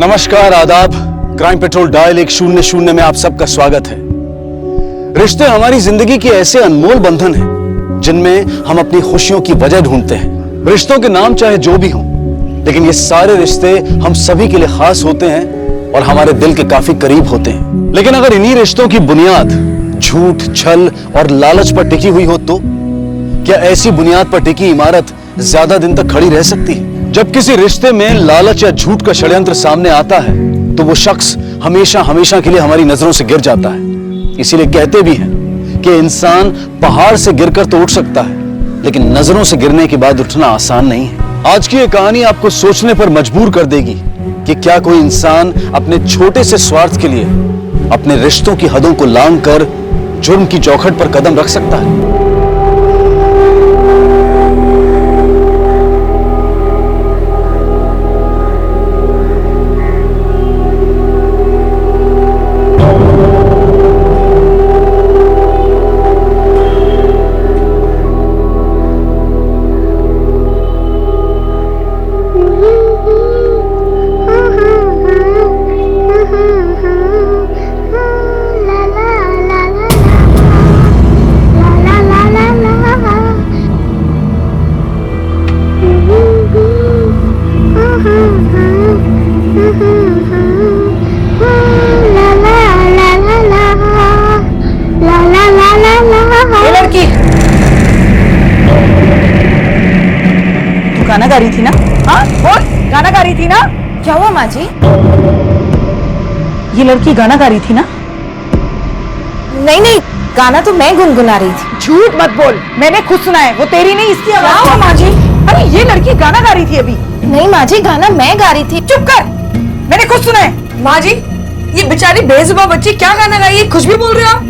नमस्कार, आदाब। Crime petrol dial 100 में आप सबका स्वागत है। रिश्ते हमारी जिंदगी के ऐसे अनमोल बंधन हैं जिनमें हम अपनी खुशियों की वजह ढूंढते हैं। रिश्तों के नाम चाहे जो भी हों, लेकिन ये सारे रिश्ते हम सभी के लिए खास होते हैं और हमारे दिल के काफी करीब होते हैं। लेकिन अगर इन्हीं रिश्तों की बुनियाद झूठ, छल और लालच पर टिकी हुई हो तो क्या ऐसी बुनियाद पर टिकी इमारत ज्यादा दिन तक खड़ी रह सकती है? जब किसी रिश्ते में लालच या झूठ का षड्यंत्र सामने आता है तो वो शख्स हमेशा हमेशा के लिए हमारी नजरों से गिर जाता है। इसीलिए कहते भी हैं कि इंसान पहाड़ से गिरकर तो उठ सकता है, लेकिन नजरों से गिरने के बाद उठना आसान नहीं है। आज की ये कहानी आपको सोचने पर मजबूर कर देगी कि क्या कोई इंसान अपने छोटे से स्वार्थ के लिए अपने रिश्तों की हदों को लांघकर जुर्म की चौखट पर कदम रख सकता है। गाना गा रही थी ना? हाँ बोल, गाना गा रही थी ना? क्या हुआ माँ जी? ये लड़की गाना गा रही थी ना? नहीं नहीं, गाना तो मैं गुनगुना रही थी। झूठ मत बोल, मैंने खुद सुना है, वो तेरी नहीं इसकी आवाज। क्या हुआ माँ जी? अरे ये लड़की गाना गा रही थी अभी। नहीं माँ जी, गाना मैं गा रही थी। चुप कर, मैंने खुद सुना है। माँ जी, ये बेचारी बेजुबान बच्ची क्या गाना गाई? कुछ भी बोल रहे हो आप?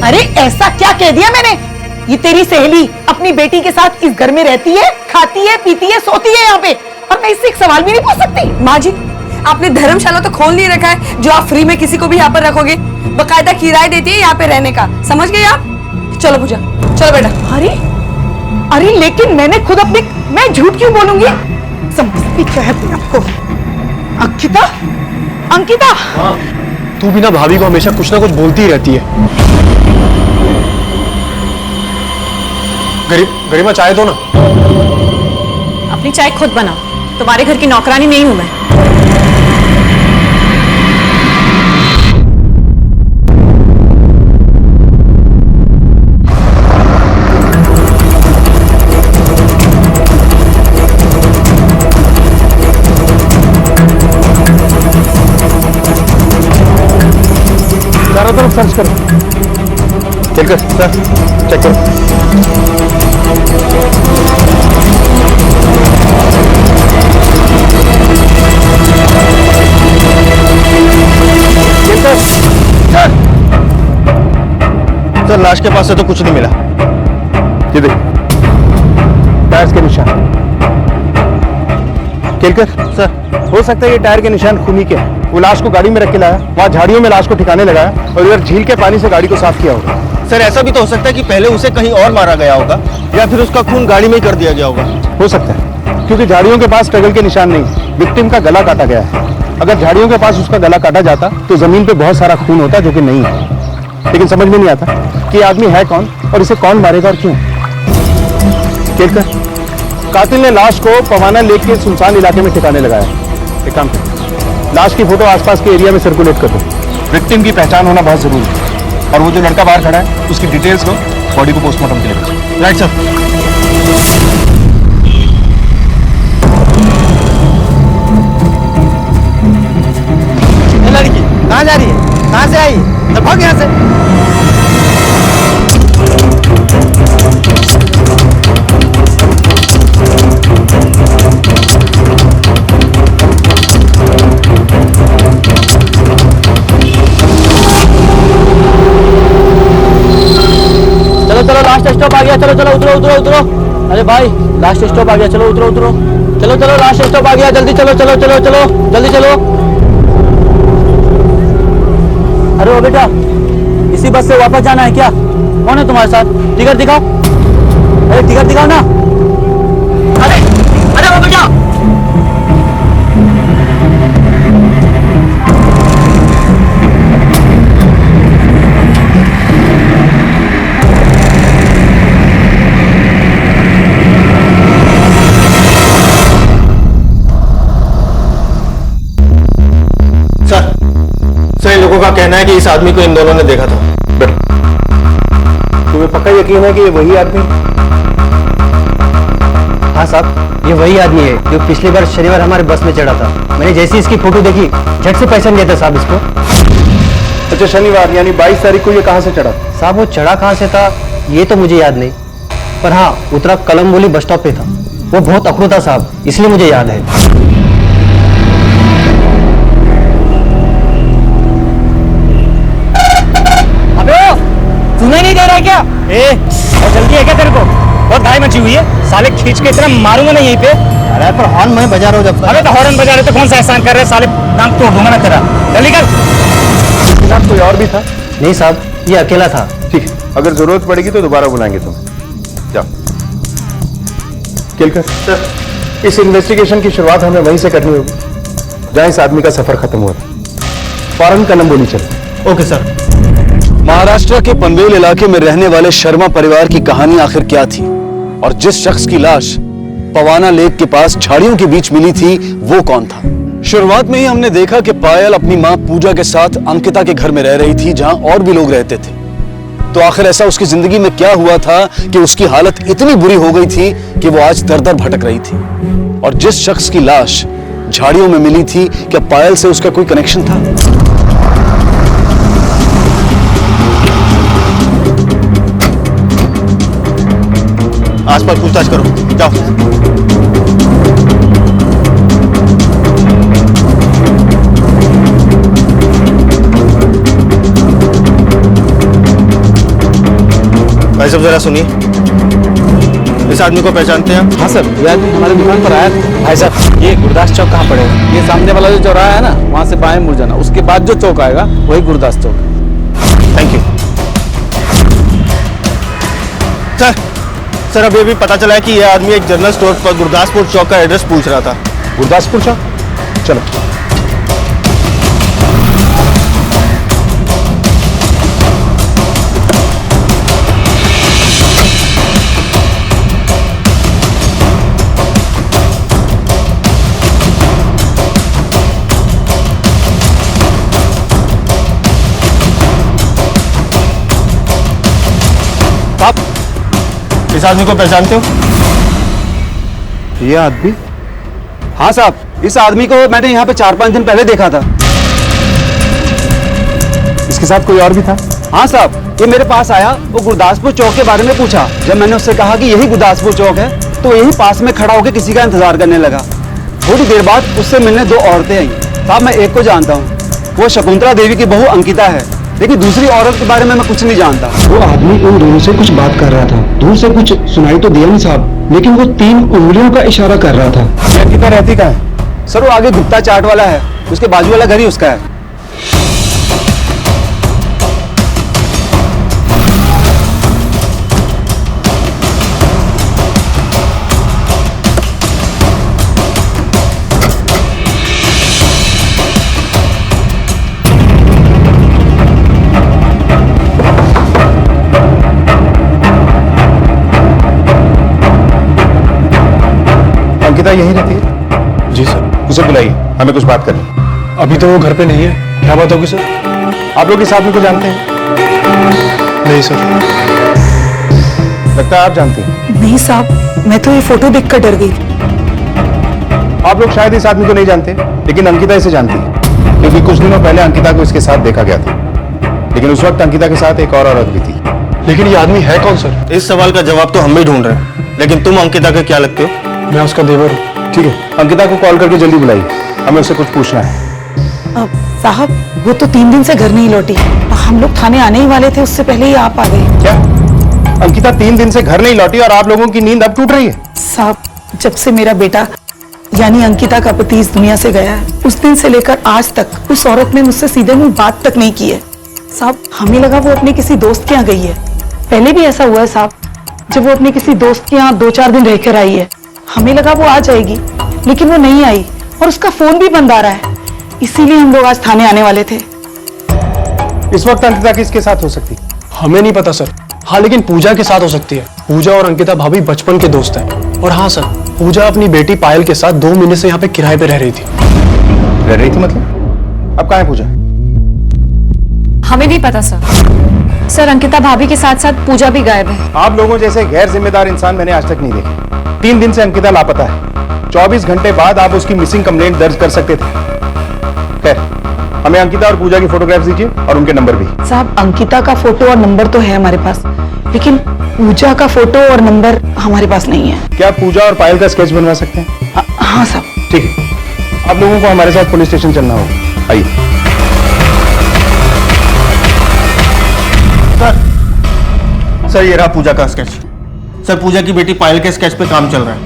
अरे ऐसा क्या कह दिया मैंने? ये तेरी सहेली अपनी बेटी के साथ इस घर में रहती है, खाती है, पीती है, सोती है यहाँ पे, और मैं इससे एक सवाल भी नहीं पूछ सकती। माँ जी, आपने धर्मशाला तो खोल नहीं रखा है जो आप फ्री में किसी को भी यहाँ पर रखोगे। बकायदा किराया देती है यहाँ पे रहने का, समझ गए आप? चलो पूजा, चलो बेटा। अरे अरे लेकिन मैंने खुद अपने, मैं झूठ क्यों बोलूंगी? समझती क्या है अपने आपको? अंकिता, अंकिता। हाँ, तू भी ना भाभी को हमेशा कुछ ना कुछ बोलती ही रहती है। गरिमा चाय दो ना। अपनी चाय खुद बनाओ, तुम्हारे घर की नौकरानी नहीं हूं मैं। चारों तरफ सर्च करो। चल सर, चेक करो। सर, लाश के पास से तो कुछ नहीं मिला। ये देख, टायर्स के निशान। केलकर सर, हो सकता है ये टायर के निशान खूनी के हैं। वो लाश को गाड़ी में रख के लाया, वहाँ झाड़ियों में लाश को ठिकाने लगाया और इधर झील के पानी से गाड़ी को साफ किया होगा। सर, ऐसा भी तो हो सकता है कि पहले उसे कहीं और मारा गया होगा या फिर उसका खून गाड़ी में ही कर दिया गया होगा। हो सकता है, क्योंकि झाड़ियों के पास स्ट्रगल के निशान नहीं, विक्टिम का गला काटा गया है। अगर झाड़ियों के पास उसका गला काटा जाता तो जमीन पे बहुत सारा खून होता, जो कि नहीं है। लेकिन समझ में नहीं आता कि ये आदमी है कौन और इसे कौन मारेगा और क्यों। केलकर, कातिल ने लाश को पवाना लेक के सुनसान इलाके में ठिकाने लगाया। एक काम कर, लाश की फोटो आसपास के एरिया में सर्कुलेट कर दो। विक्टिम की पहचान होना बहुत जरूरी है, और वो जो लड़का बाहर खड़ा है उसकी डिटेल्स लो, बॉडी को पोस्टमार्टम के लिए भेजो। Right sir. लड़की कहाँ जा रही है? कहाँ से आई? तो भाग यहाँ से। चलो चलो, लास्ट स्टॉप आ गया। चलो चलो, उतरो उतरो उतरो। अरे भाई, लास्ट स्टॉप आ गया, चलो उतरो उतरो। चलो चलो, लास्ट स्टॉप आ गया, जल्दी चलो चलो चलो चलो, जल्दी चलो। अरे ओ बेटा, इसी बस से वापस जाना है क्या? कौन है तुम्हारे साथ? टिकट दिखाओ। अरे टिकट दिखाओ ना। अरे अरे ओ बेटा, है कि इस आदमी को इन दोनों ने देखा था। तुम्हें पक्का यकीन है कि ये वही आदमी? हाँ साहब, ये वही आदमी है जो पिछली बार शनिवार हमारे बस में चढ़ा था। मैंने जैसे इसकी फोटो देखी झट से पहचान लिया था साहब इसको। अच्छा, शनिवार यानी 22 तारीख को ये कहाँ से चढ़ा? साहब वो चढ़ा कहाँ से था ये तो मुझे याद नहीं, पर हाँ उतरा कलमबोली बस स्टॉप पे था। वो बहुत अखरू था साहब, इसलिए मुझे याद है। अबे ओ, सुनाई नहीं दे रहा है क्या? और जल्दी है क्या तेरे को? बहुत घाई मची हुई है, साले खींच के इतना मारूंगा ना यहीं पे। अरे पर हॉर्न मैं बजा रहा हूँ जब। अबे तो हॉर्न बजा रहे तो कौन सा एहसान कर रहे साले, नाम तोड़ दूंगा ना तेरा। जल्दी कर। साहब कोई और भी था? नहीं साहब, ये अकेला था। ठीक है, अगर जरूरत पड़ेगी तो दोबारा बुलाएंगे तुम्हें। जाओ। केलकर सर, इस इन्वेस्टिगेशन की शुरुआत हमें वहीं से करनी होगी जहां इस आदमी का सफर खत्म हुआ था। फौरन कलमबोली चलो। Okay sir. महाराष्ट्र के पनवेल इलाके में रहने वाले शर्मा परिवार की कहानी आखिर क्या थी, और जिस शख्स की लाश पवाना लेक के पास झाड़ियों के बीच मिली थी वो कौन था? शुरुआत में ही हमने देखा कि पायल अपनी मां पूजा के साथ अंकिता के घर में रह रही थी, जहां और भी लोग रहते थे। तो आखिर ऐसा उसकी जिंदगी में क्या हुआ था कि उसकी हालत इतनी बुरी हो गई थी कि वो आज दर दर भटक रही थी? और जिस शख्स की लाश झाड़ियों में मिली थी, क्या पायल से उसका कोई कनेक्शन था? आसपास पूछताछ करो, जाओ। भाई साहब जरा सुनिए, इस आदमी को पहचानते हैं? हाँ सर, ये आदमी हमारे दुकान पर आया था। भाई साहब, ये गुरदास चौक कहाँ पड़ेगा? ये सामने वाला जो चौराहा है ना, वहाँ से बाएं मुड़ जाना, उसके बाद जो चौक आएगा वही गुरदास चौक है। Thank you sir. सर अभी अभी पता चला है कि यह आदमी एक जनरल स्टोर पर गुरदासपुर चौक का एड्रेस पूछ रहा था। गुरदासपुर चौक? चलो। इस आदमी को पहचानते हो? ये आदमी? हाँ साहब, इस आदमी को मैंने यहाँ पे 4-5 दिन पहले देखा था। इसके साथ कोई और भी था? हाँ साहब, ये मेरे पास आया, वो गुरदासपुर चौक के बारे में पूछा। जब मैंने उससे कहा कि यही गुरदासपुर चौक है, तो यही पास में खड़ा होकर किसी का इंतजार करने लगा। थोड़ी देर बाद उससे मिलने 2 औरतें आई। साहब मैं एक को जानता हूँ, वो शकुंतला देवी की बहू अंकिता है, लेकिन दूसरी औरत के बारे में मैं कुछ नहीं जानता। वो आदमी उन दोनों से कुछ बात कर रहा था। दूर से कुछ सुनाई तो दिया नहीं साहब, लेकिन वो 3 उंगलियों का इशारा कर रहा था। ये अंकिता रहती कहाँ है? सर वो आगे गुप्ता चाट वाला है, उसके बाजू वाला घर ही उसका है। अंकिता यहीं रहती है? जी सर। उसे बुलाइए, हमें कुछ बात करनी। अभी तो वो घर पे नहीं है। क्या बात होगी सर? आप लोग इस आदमी को जानते हैं? नहीं सर। लगता है आप जानती हैं। नहीं साहब, मैं तो ये फोटो देखकर डर गई। आप लोग शायद इस आदमी को नहीं जानते, लेकिन अंकिता इसे जानती है, क्योंकि कुछ दिनों पहले अंकिता को इसके साथ देखा गया था। लेकिन उस वक्त अंकिता के साथ एक और औरत भी थी। लेकिन ये आदमी है कौन सर? इस सवाल का जवाब तो हम भी ढूंढ रहे हैं, लेकिन तुम अंकिता के क्या लगते हो? मैं उसका देवर हूँ। ठीक है, अंकिता को कॉल करके जल्दी बुलाइए, हमें उससे कुछ पूछना है। साहब वो तो 3 दिन से घर नहीं लौटी। हम लोग थाने आने ही वाले थे, उससे पहले ही आप आ गए। क्या अंकिता 3 दिन से घर नहीं लौटी और आप लोगों की नींद अब टूट रही है? साहब जब से मेरा बेटा यानी अंकिता का पति इस दुनिया से गया है, उस दिन से लेकर आज तक उस औरत ने मुझसे सीधे मुंह बात तक नहीं की है। साहब हमें लगा वो अपने किसी दोस्त के यहाँ गई है। पहले भी ऐसा हुआ है साहब, जब वो अपने किसी दोस्त के यहाँ 2-4 दिन रहकर आई है। हमें लगा वो आ जाएगी, लेकिन वो नहीं आई और उसका फोन भी बंद आ रहा है। इसीलिए हम लोग आज थाने आने वाले थे। इस वक्त अंकिता किसके साथ हो सकती? हमें नहीं पता सर। हाँ लेकिन पूजा के साथ हो सकती है। पूजा और अंकिता भाभी बचपन के दोस्त हैं। और हाँ सर, पूजा अपनी बेटी पायल के साथ 2 महीने से यहाँ पे किराए पे रह रही थी। रह रही थी मतलब? अब कहाँ है पूजा? हमें नहीं पता सर। सर अंकिता भाभी के साथ साथ पूजा भी गायब है। आप लोगों जैसे गैर जिम्मेदार इंसान मैंने आज तक नहीं देखे। 3 दिन से अंकिता लापता है। 24 घंटे बाद आप उसकी मिसिंग कंप्लेंट दर्ज कर सकते थे। खैर, हमें अंकिता और पूजा की फोटोग्राफ्स दीजिए और उनके नंबर भी। साहब अंकिता का फोटो और नंबर तो है हमारे पास, लेकिन पूजा का फोटो और नंबर हमारे पास नहीं है। क्या पूजा और पायल का स्केच बनवा सकते हैं? हाँ साहब। ठीक है, आप लोगों को हमारे साथ पुलिस स्टेशन चलना होगा। आइए। सर ये रहा पूजा का स्केच। सर पूजा की बेटी पायल के स्केच पे काम चल रहा है।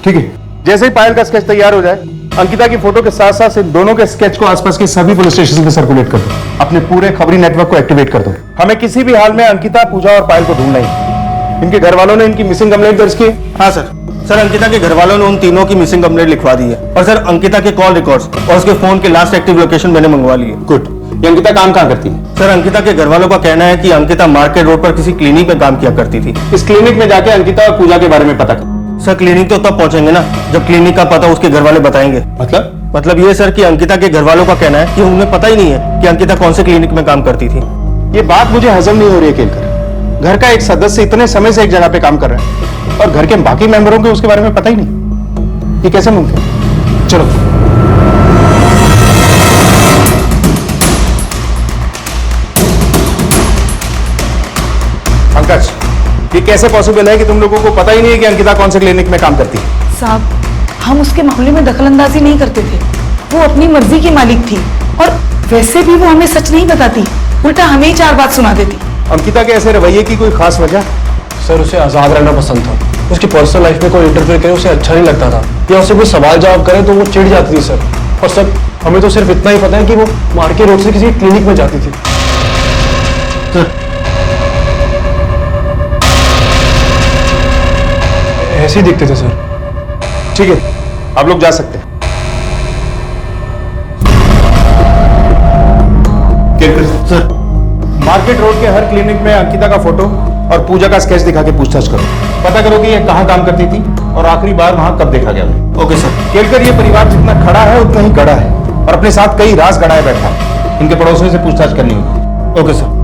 ठीक है, जैसे ही पायल का स्केच तैयार हो जाए, अंकिता की फोटो के साथ साथ इन दोनों के स्केच को आसपास के सभी पुलिस स्टेशन में सर्कुलेट कर दो। अपने पूरे खबरी नेटवर्क को एक्टिवेट कर दो। हमें किसी भी हाल में अंकिता, पूजा और पायल को ढूंढना ही। इनके घर वालों ने इनकी मिसिंग कंप्लेंट दर्ज की? हाँ सर। सर अंकिता के घर वालों ने उन तीनों की मिसिंग कंप्लेंट लिखवा दी है। और सर अंकिता के कॉल रिकॉर्ड्स और उसके फोन के लास्ट एक्टिव लोकेशन मैंने मंगवा लिए। गुड। ये अंकिता काम कहाँ करती है? सर अंकिता के घर वालों का कहना है कि अंकिता मार्केट रोड पर किसी क्लिनिक में काम किया करती थी। इस क्लिनिक में जाके अंकिता और पूजा के बारे में पता कर। सर क्लिनिक तो तब पहुंचेंगे ना जब क्लिनिक का पता उसके घर वाले बताएंगे। मतलब ये सर कि अंकिता के घर वालों का कहना है कि उन्हें पता ही नहीं है कि अंकिता कौन से क्लिनिक में काम करती थी। ये बात मुझे हजम नहीं हो रही है केलकर। घर का एक सदस्य इतने समय से एक जगह पे काम कर रहा है और घर के बाकी मेंबरों को उसके बारे में पता ही नहीं। ये कैसे मुमकिन है? चलो। पंकज, ये कैसे पॉसिबल है कि तुम लोगों को पता ही नहीं है कि अंकिता कौन से क्लिनिक में काम करती है? साहब हम उसके मामले में दखलंदाजी नहीं करते थे। वो अपनी मर्जी की मालिक थी और वैसे भी वो हमें सच नहीं बताती, उल्टा हमें ही 4 बात सुना देती। अंकिता के ऐसे रवैये की कोई खास वजह? सर उसे आजाद रहना पसंद था। उसकी पर्सनल लाइफ में कोई इंटरफेयर करे उसे अच्छा नहीं लगता था, या उसे कोई सवाल जवाब करे तो वो चिढ़ जाती थी सर। और सर हमें तो सिर्फ इतना ही पता है कि वो मार्केट रोड से किसी क्लिनिक में जाती थी। ऐसे ही दिखते थे सर। ठीक है, आप लोग जा सकते हैं। सर मार्केट रोड के हर क्लिनिक में अंकिता का फोटो और पूजा का स्केच दिखा के पूछताछ करो। पता करो कि ये कहाँ काम करती थी और आखिरी बार वहां कब देखा गया। Okay sir. केलकर ये परिवार जितना खड़ा है उतना ही गड़ा है और अपने साथ कई राज गड़ाए बैठा है। इनके पड़ोसियों से पूछताछ करनी होगी। Okay sir.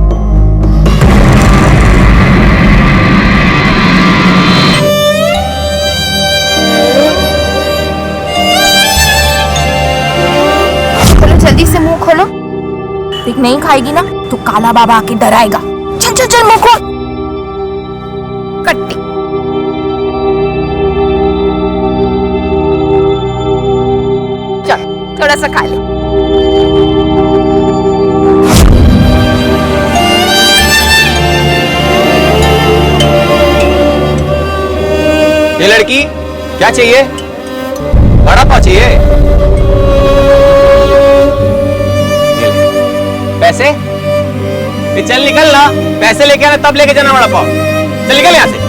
चलो जल्दी से मुंह खोलो। देख नहीं खाएगी ना तो काला बाबा आके डराएगा। चल चल चल मुंह खोल। कट्टी। चल थोड़ा सा खा ले। ये लड़की क्या चाहिए? बड़ा पाव चाहिए? पैसे? ये चल निकल ना, पैसे लेके आना तब लेके जाना बड़ा पाव। चल निकल यहाँ से।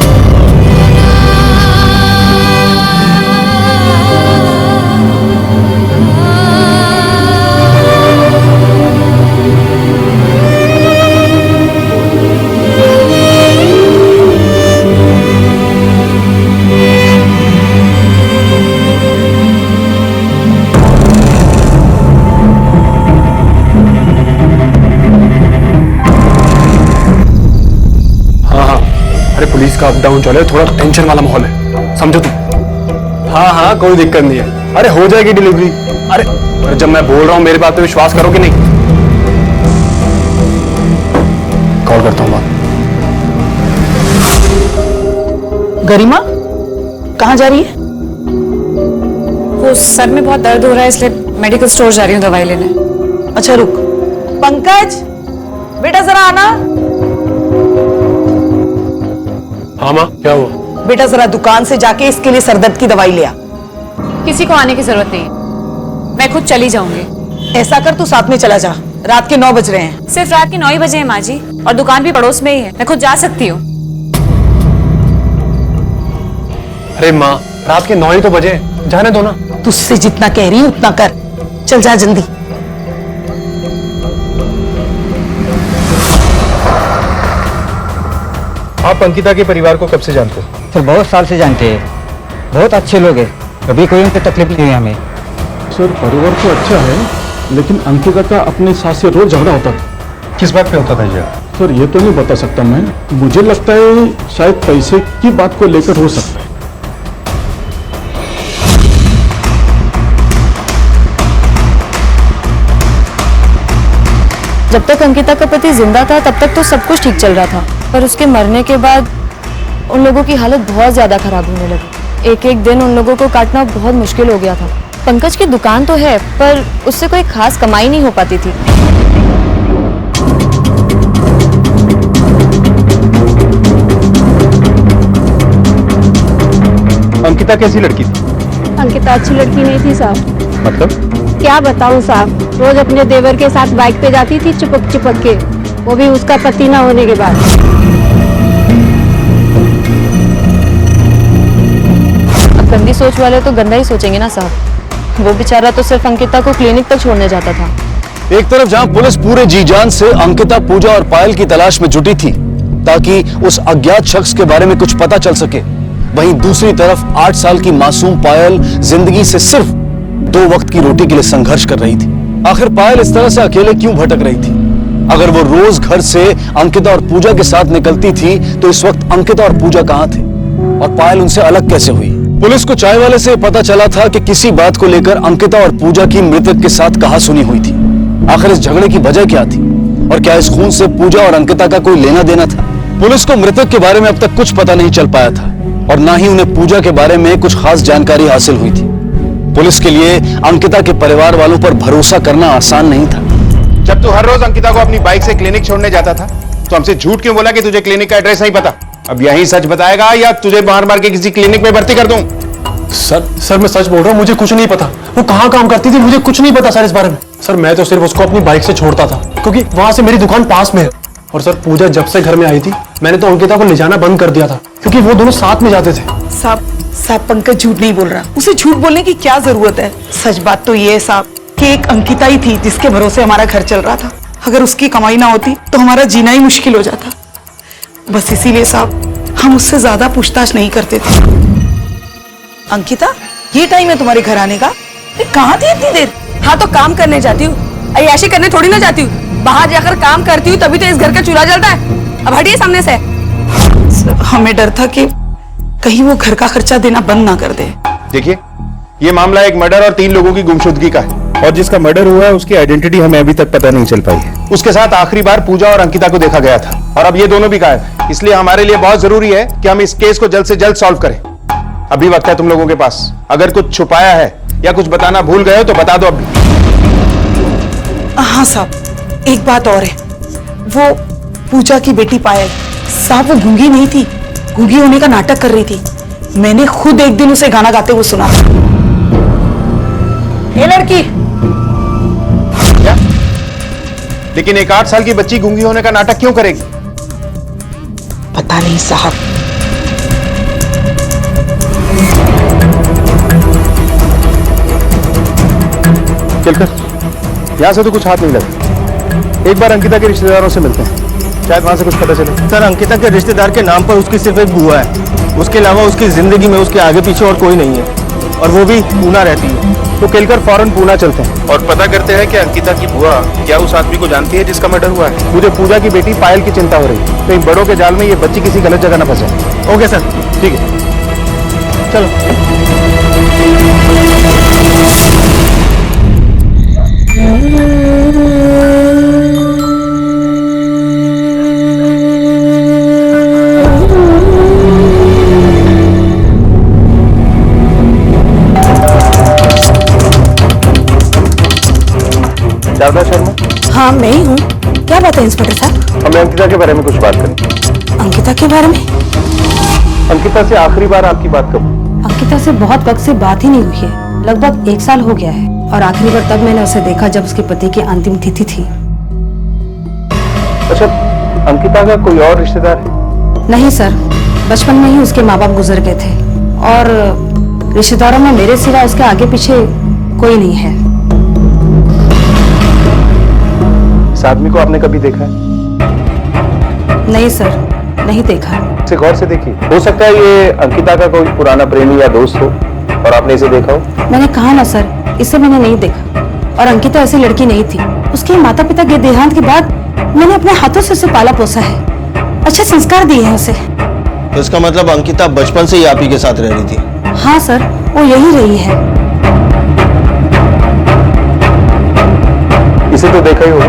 पुलिस का अप डाउन चले, थोड़ा टेंशन वाला माहौल है, समझो तुम। हाँ हाँ कोई दिक्कत नहीं है, अरे हो जाएगी डिलीवरी। अरे जब मैं बोल रहा हूँ मेरी बात पे विश्वास करो कि नहीं। कॉल करता हूँ बात। गरिमा कहाँ जा रही है? वो सर में बहुत दर्द हो रहा है इसलिए मेडिकल स्टोर जा रही हूँ दवाई लेने। अच्छा रुक। पंकज बेटा जरा आना। हाँ माँ क्या हुआ? बेटा जरा दुकान से जाके इसके लिए सरदर्द की दवाई ले आ। किसी को आने की जरूरत नहीं है, मैं खुद चली जाऊंगी। ऐसा कर तू साथ में चला जा, रात के 9 बज रहे हैं। सिर्फ रात के 9 ही बजे है माँ जी, और दुकान भी पड़ोस में ही है, मैं खुद जा सकती हूँ। अरे माँ रात के 9 ही तो बजे, जाने दो ना। तुझसे जितना कह रही हूँ उतना कर, चल जा जल्दी। आप अंकिता के परिवार को कब से जानते हो? सर बहुत साल से जानते हैं, बहुत अच्छे लोग हैं, कभी कोई उनकी तकलीफ नहीं हुई हमें। सर परिवार तो अच्छा है, लेकिन अंकिता का अपने साथ से रोज झगड़ा होता था। किस बात पे होता था झगड़ा? सर ये तो नहीं बता सकता मैं, मुझे लगता है शायद पैसे की बात को लेकर हो सकता है। जब तक अंकिता का पति जिंदा था तब तक तो सब कुछ ठीक चल रहा था, पर उसके मरने के बाद उन लोगों की हालत बहुत ज्यादा खराब होने लगी। एक एक दिन उन लोगों को काटना बहुत मुश्किल हो गया था। पंकज की दुकान तो है पर उससे कोई खास कमाई नहीं हो पाती थी। अंकिता कैसी लड़की थी? अंकिता अच्छी लड़की नहीं थी साहब। मतलब? क्या बताऊं साहब, रोज अपने देवर के साथ बाइक पे जाती थी चिपक चिपक के, वो भी उसका पति ना होने के बाद। अब गंदी सोच वाले तो गंदा ही सोचेंगे ना साहब। वो बेचारा तो सिर्फ अंकिता को क्लिनिक तक छोड़ने जाता था। एक तरफ जहां पुलिस पूरे जी जान से अंकिता, पूजा और पायल की तलाश में जुटी थी ताकि उस अज्ञात शख्स के बारे में कुछ पता चल सके, वहीं दूसरी तरफ 8 साल की मासूम पायल जिंदगी से सिर्फ 2 वक्त की रोटी के लिए संघर्ष कर रही थी। आखिर पायल इस तरह से अकेले क्यों भटक रही थी? अगर वो रोज घर से अंकिता और पूजा के साथ निकलती थी तो इस वक्त अंकिता और पूजा कहां थे और पायल उनसे अलग कैसे हुई? पुलिस को चाय वाले से पता चला था कि किसी बात को लेकर अंकिता और पूजा की मृतक के साथ कहासुनी हुई थी। आखिर इस झगड़े की वजह क्या थी और क्या इस खून से पूजा और अंकिता का कोई लेना देना था? पुलिस को मृतक के बारे में अब तक कुछ पता नहीं चल पाया था और ना ही उन्हें पूजा के बारे में कुछ खास जानकारी हासिल हुई थी। पुलिस के लिए अंकिता के परिवार वालों पर भरोसा करना आसान नहीं था। जब तू हर रोज अंकिता को अपनी बाइक से क्लिनिक छोड़ने जाता था तो हमसे झूठ क्यों बोला कि तुझे क्लिनिक का एड्रेस नहीं पता? अब यही सच बताएगा या तुझे मार मार के किसी क्लिनिक में भर्ती कर दूं? सर मैं सच बोल रहा हूँ, मुझे कुछ नहीं पता। वो कहाँ काम करती थी मुझे कुछ नहीं पता सर इस बारे में। सर मैं तो सिर्फ उसको अपनी बाइक से छोड़ता था क्योंकि वहां से मेरी दुकान पास में है। और सर पूजा जब से घर में आई थी मैंने तो अंकिता को ले जाना बंद कर दिया था क्योंकि वो दोनों साथ में जाते थे। साहब पंकज झूठ नहीं बोल रहा, उसे झूठ बोलने की क्या जरूरत है? सच बात तो ये है साहब कि एक अंकिता ही थी जिसके भरोसे हमारा घर चल रहा था। अगर उसकी कमाई ना होती तो हमारा जीना ही मुश्किल हो जाता। बस इसीलिए साहब हम उससे ज्यादा पूछताछ नहीं करते थे। अंकिता, ये टाइम है तुम्हारे घर आने का? कहाँ थी इतनी देर? हाँ तो काम करने जाती हूँ, अय्याशी करने थोड़ी ना जाती हूँ। बाहर जाकर काम करती हूँ तभी तो इस घर का चूल्हा जलता है। अब हटिए सामने से। हमें डर था कि कहीं वो घर का खर्चा देना बंद ना कर दे। देखिए, ये मामला एक मर्डर और 3 लोगों की गुमशुदगी का है और जिसका मर्डर हुआ है उसकी आइडेंटिटी हमें अभी तक पता नहीं चल पाई है। उसके साथ आखिरी बार पूजा और अंकिता को देखा गया था और अब ये दोनों भी गायब हैं। इसलिए हमारे लिए बहुत जरूरी है कि हम इस केस को जल्द से जल्द सॉल्व करें। अभी वक्त है तुम लोगों के पास। अगर कुछ छुपाया है या कुछ बताना भूल गए हो तो बता दो अभी। हाँ साहब, एक बात और है, वो पूजा की बेटी पायल साहब वो गूंगी नहीं थी, गूंगी होने का नाटक कर रही थी। मैंने खुद एक दिन उसे गाना गाते हुए सुना। ये लड़की क्या? लेकिन एक 8 साल की बच्ची गूंगी होने का नाटक क्यों करेगी? पता नहीं साहब। चलकर यहां से तो कुछ हाथ नहीं लगा। एक बार अंकिता के रिश्तेदारों से मिलते हैं, शायद वहां से कुछ पता चले। सर अंकिता के रिश्तेदार के नाम पर उसकी सिर्फ एक बुआ है, उसके अलावा उसकी जिंदगी में उसके आगे पीछे और कोई नहीं है और वो भी पूना रहती है। तो केलकर फौरन पूना चलते हैं और पता करते हैं कि अंकिता की बुआ क्या उस आदमी को जानती है जिसका मर्डर हुआ है। मुझे पूजा की बेटी पायल की चिंता हो रही है, कहीं बड़ों के जाल में ये बच्ची किसी गलत जगह न फंसे। ओके सर, ठीक है, चलो। शारदा शर्मा? हाँ मैं ही हूँ। क्या बात है इंस्पेक्टर साहब? हमें अंकिता के बारे में कुछ बात करनी। अंकिता के बारे में? अंकिता से आखिरी बार आपकी बात कब? अंकिता से बहुत वक्त से बात ही नहीं हुई है, लगभग 1 साल हो गया है और आखिरी बार तब मैंने उसे देखा जब उसके पति की अंतिम तिथि थी। अच्छा, अंकिता का कोई और रिश्तेदार है? नहीं सर, बचपन में ही उसके माँ बाप गुजर गए थे और रिश्तेदारों में मेरे सिवा उसके आगे पीछे कोई नहीं है। इस आदमी को आपने कभी देखा है? नहीं सर, नहीं देखा। इसे गौर से देखिए, हो सकता है ये अंकिता का कोई पुराना प्रेमी या दोस्त हो और आपने इसे देखा हो। मैंने कहा ना सर, इसे मैंने नहीं देखा और अंकिता ऐसी लड़की नहीं थी। उसके माता पिता के देहांत के बाद मैंने अपने हाथों से उसे पाला पोसा है, अच्छे संस्कार दिए हैं उसे। तो इसका मतलब अंकिता बचपन से ही आप ही के साथ रह रही थी? हाँ सर, वो यही रही है। इसे तो देखा ही होगा,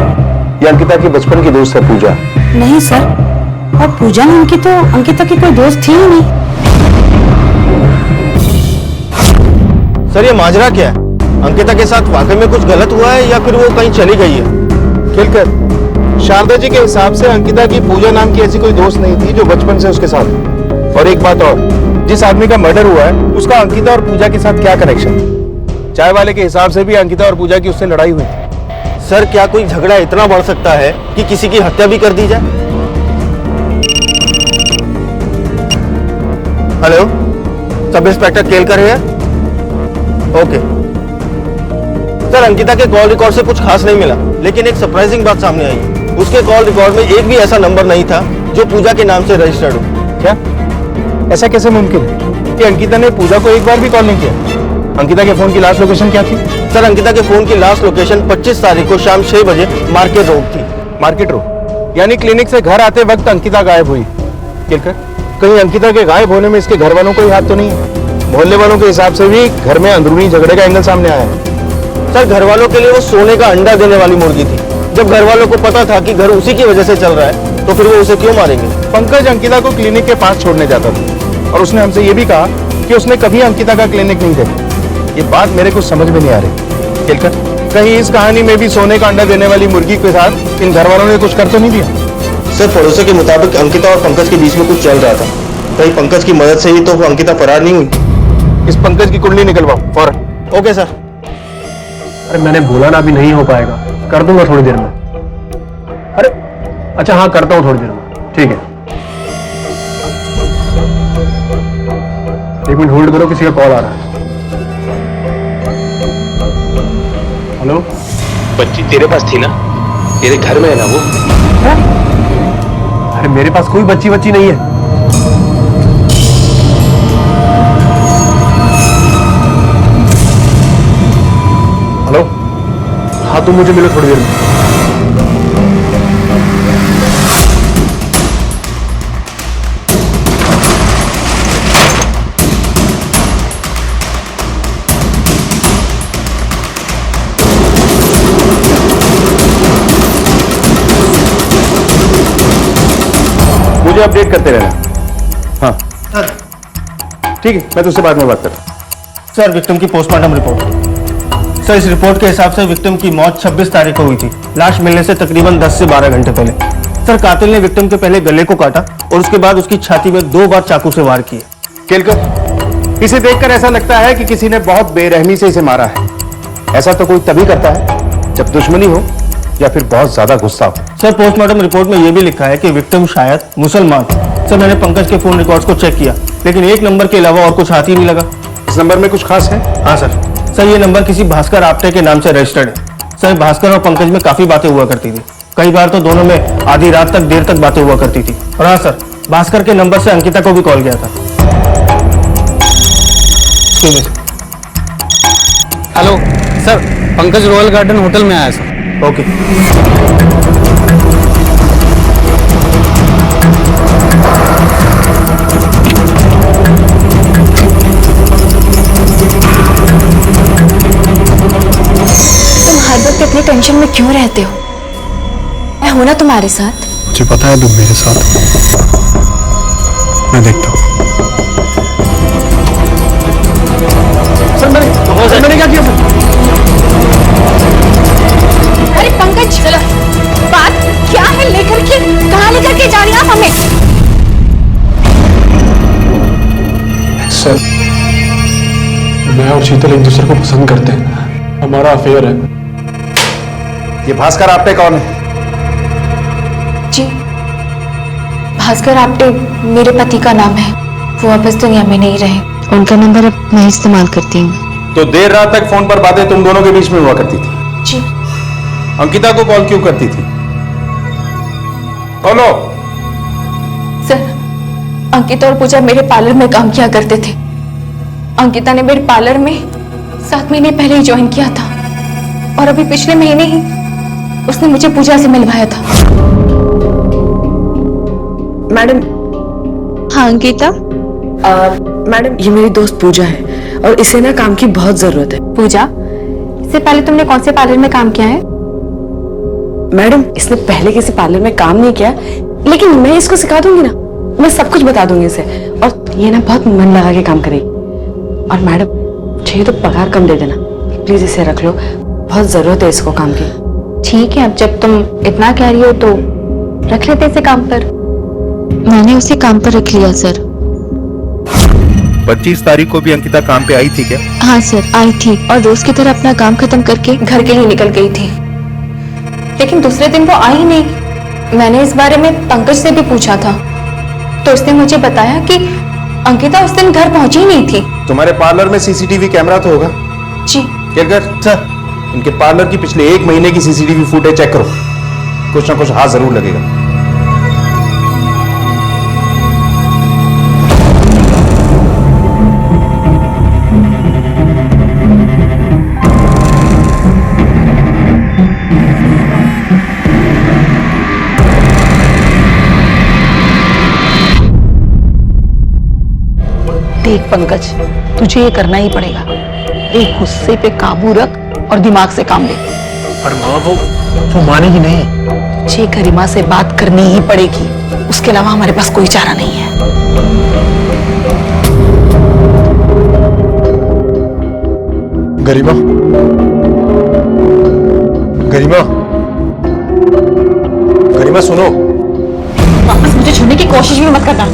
ये अंकिता की बचपन की दोस्त है पूजा। नहीं सर, और पूजा नाम की तो अंकिता की कोई दोस्त थी ही नहीं। सर ये माजरा क्या है? अंकिता के साथ वाकई में कुछ गलत हुआ है या फिर वो कहीं चली गई है? खेलकर शारदा जी के हिसाब से अंकिता की पूजा नाम की ऐसी कोई दोस्त नहीं थी जो बचपन से उसके साथ। और एक बात और, जिस आदमी का मर्डर हुआ है उसका अंकिता और पूजा के साथ क्या कनेक्शन? चाय वाले के हिसाब से भी अंकिता और पूजा की उससे लड़ाई हुई थी। सर क्या कोई झगड़ा इतना बढ़ सकता है कि किसी की हत्या भी कर दी जाए? हेलो, सब इंस्पेक्टर केलकर है? ओके सर, अंकिता के कॉल रिकॉर्ड से कुछ खास नहीं मिला, लेकिन एक सरप्राइजिंग बात सामने आई। उसके कॉल रिकॉर्ड में एक भी ऐसा नंबर नहीं था जो पूजा के नाम से रजिस्टर्ड हो। क्या? ऐसा कैसे मुमकिन है कि अंकिता ने पूजा को एक बार भी कॉल नहीं किया? अंकिता के फोन की लास्ट लोकेशन क्या थी? सर अंकिता के फोन की लास्ट लोकेशन 25 तारीख को शाम 6 बजे मार्केट रोड थी। मार्केट रोड यानी क्लिनिक से घर आते वक्त अंकिता गायब हुई। केलकर, कहीं अंकिता के गायब होने में इसके घर वालों को ही हाथ तो नहीं है? मोहल्ले वालों के हिसाब से भी घर में अंदरूनी झगड़े का एंगल सामने आया है। सर घर वालों के लिए वो सोने का अंडा देने वाली मुर्गी थी। जब घर वालों को पता था कि घर उसी की वजह से चल रहा है तो फिर वो उसे क्यों मारेंगे? पंकज अंकिता को क्लिनिक के पास छोड़ने जाता था और उसने हमसे ये भी कहा कि उसने कभी अंकिता का क्लिनिक नहीं देखा। ये बात मेरे को समझ में नहीं आ रही। केलकर, कहीं इस कहानी में भी सोने का अंडा देने वाली मुर्गी के साथ इन घर वालों ने कुछ कर तो नहीं दिया? सर पड़ोसियों के मुताबिक अंकिता और पंकज के बीच में कुछ चल रहा था। कहीं पंकज की मदद से ही तो अंकिता फरार नहीं हुई। इस पंकज की कुंडली निकलवाओ फौरन। Okay sir. अरे मैंने बोला ना अभी नहीं हो पाएगा, कर दूंगा थोड़ी देर में। अरे अच्छा हाँ करता हूँ थोड़ी देर में, ठीक है। 1 मिनट होल्ड करो, किसी का कॉल आ रहा है। हेलो, बच्ची तेरे पास थी ना? तेरे घर में है ना वो? अरे मेरे पास कोई बच्ची नहीं है। हेलो, हाँ तुम मुझे मिलो थोड़ी देर में। मुझे अपडेट करते रहना। हाँ ठीक है, मैं तुझसे बाद में बात करता हूँ। सर विक्टिम की पोस्टमार्टम रिपोर्ट। सर इस रिपोर्ट के हिसाब से विक्टिम की मौत 26 तारीख को हुई थी, लाश मिलने से तकरीबन 10 से 12 घंटे पहले। सर कातिल ने विक्टिम के पहले गले को काटा और उसके बाद उसकी छाती में 2 बार चाकू से वार किए। केलकर, इसे देखकर ऐसा लगता है कि किसी ने बहुत बेरहमी से इसे मारा है। ऐसा तो कोई तभी करता है जब दुश्मनी हो या फिर बहुत ज्यादा गुस्सा हो। सर पोस्टमार्टम रिपोर्ट में यह भी लिखा है कि विक्टिम शायद मुसलमान थे। सर मैंने पंकज के फोन रिकॉर्ड्स को चेक किया, लेकिन एक नंबर के अलावा और कुछ हाथ ही नहीं लगा। इस नंबर में कुछ खास है? हाँ सर। सर ये नंबर किसी भास्कर आपटे के नाम से रजिस्टर्ड है। सर भास्कर और पंकज में काफी बातें हुआ करती थी, कई बार तो दोनों में आधी रात तक देर तक बातें हुआ करती थी। और हाँ सर, भास्कर के नंबर से अंकिता को भी कॉल किया था। Hello sir, Pankaj royal garden hotel में आया सर। ओके। तुम हर वक्त इतनी टेंशन में क्यों रहते हो? मैं हूं ना तुम्हारे साथ। मुझे पता है तुम मेरे साथ हो, मैं देखता हूँ। सर मैंने क्या किया सर? अरे पंकज, चलो बात क्या है, लेकर के कहाँ लेकर के जा रही हैं आप हमें? सर मैं और शीतल एक दूसरे को पसंद करते हैं, हमारा अफेयर है। ये भास्कर आपटे कौन है? जी, भास्कर आपटे मेरे पति का नाम है। वो अब इस दुनिया में नहीं रहे। उनका नंबर अब मैं इस्तेमाल करती हूँ। तो देर रात तक फोन पर बातें तुम दोनों के बीच में हुआ करती थी? जी। अंकिता को कॉल क्यों करती थी? बोलो। सर, अंकिता और पूजा मेरे पार्लर में काम किया करते थे। अंकिता ने मेरे पार्लर में 7 महीने पहले ही ज्वाइन किया था और अभी पिछले महीने ही उसने मुझे पूजा से मिलवाया था। मैडम। हाँ अंकिता। मैडम ये मेरी दोस्त पूजा है और इसे ना काम की बहुत जरूरत है। पूजा, इससे पहले तुमने कौन से पार्लर में काम किया है? मैडम इसने पहले किसी पार्लर में काम नहीं किया, लेकिन मैं इसको सिखा दूंगी ना, मैं सब कुछ बता दूंगी इसे, और ये ना बहुत मन लगा के काम करेगी। और मैडम चाहिए तो पगार कम दे देना, प्लीज इसे रख लो, बहुत जरूरत है इसको काम की। ठीक है, अब जब तुम इतना कह रही हो तो रख लेते इसे काम पर। मैंने उसे काम पर रख लिया सर। 25 तारीख को भी अंकिता काम पे आई थी क्या? हाँ सर आई थी, और रोज की तरह अपना काम खत्म करके घर के लिए निकल गई थी। लेकिन दूसरे दिन वो आई नहीं। मैंने इस बारे में पंकज से भी पूछा था, तो उसने मुझे बताया कि अंकिता उस दिन घर पहुंची ही नहीं थी। तुम्हारे पार्लर में सीसीटीवी कैमरा तो होगा? जी। केलकर सर, इनके पार्लर की पिछले 1 महीने की सीसीटीवी फुटेज चेक करो, कुछ ना कुछ हाथ जरूर लगेगा। देख पंकज, तुझे ये करना ही पड़ेगा। एक गुस्से पे काबू रख और दिमाग से काम ले। पर माँ वो मानेगी नहीं। तुझे गरिमा से बात करनी ही पड़ेगी, उसके अलावा हमारे पास कोई चारा नहीं है। गरिमा, गरिमा, गरिमा सुनो। वापस मुझे छूने की कोशिश भी मत करना,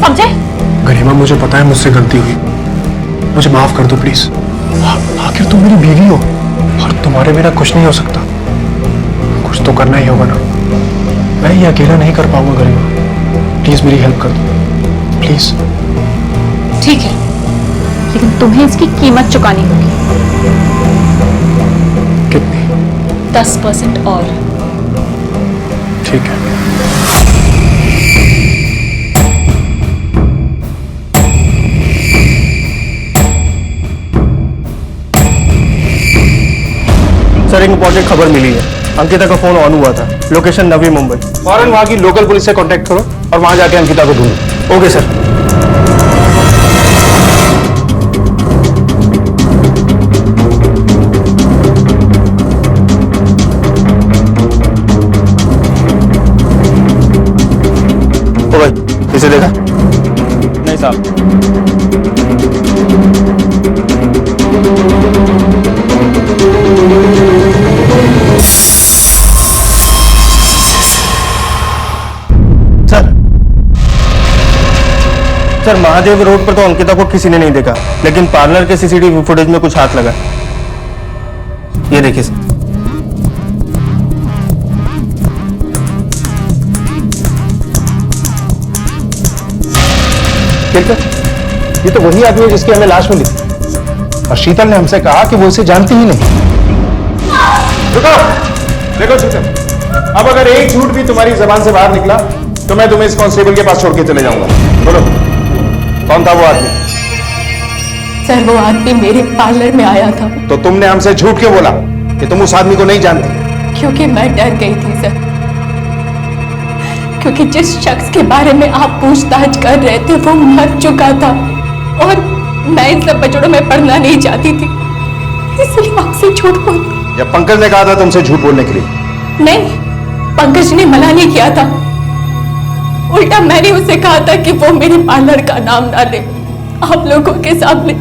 समझे? गरिमा मुझे पता है मुझसे गलती हुई, मुझे माफ कर दो प्लीज। आखिर तुम मेरी बीवी हो और तुम्हारे बिना कुछ नहीं हो सकता। कुछ तो करना ही होगा ना, मैं ये अकेला नहीं कर पाऊंगा। गरिमा प्लीज मेरी हेल्प कर दो प्लीज। ठीक है, लेकिन तुम्हें इसकी कीमत चुकानी होगी। कितनी? 10% और। ठीक है। सर एक इंपॉर्टेंट खबर मिली है, अंकिता का फोन ऑन हुआ था, लोकेशन नवी मुंबई। फौरन वहां की लोकल पुलिस से कांटेक्ट करो और वहां जाके अंकिता को ढूंढो। Okay sir. ओ भाई, इसे देखा? नहीं साहब। सर महादेव रोड पर तो अंकिता को किसी ने नहीं देखा, लेकिन पार्लर के सीसीटीवी फुटेज में कुछ हाथ लगा। ये देखिए सर। ये तो वही आदमी है जिसकी हमें लाश मिली थी, और शीतल ने हमसे कहा कि वो इसे जानती ही नहीं। रुको, देखो शीतल, अब अगर एक झूठ भी तुम्हारी जबान से बाहर निकला तो मैं तुम्हें इस कांस्टेबल के पास छोड़ के चले जाऊंगा। बोलो, कौन था वो आदमी? सर वो आदमी मेरे पार्लर में आया था। तो तुमने हमसे झूठ क्यों बोला कि तुम उस आदमी को नहीं जानती? क्योंकि मैं डर गई थी सर, क्योंकि जिस शख्स के बारे में आप पूछताछ कर रहे थे वो मर चुका था, और मैं इन सब बचड़ों में पड़ना नहीं चाहती थी, इसलिए आपसे झूठ बोली। या पंकज ने कहा था तुमसे झूठ बोलने के लिए? नहीं, पंकज ने मना नहीं किया था, उल्टा मैंने उसे कहा था कि वो मेरे पार्लर का नाम ना ले, आप लोगों के सामने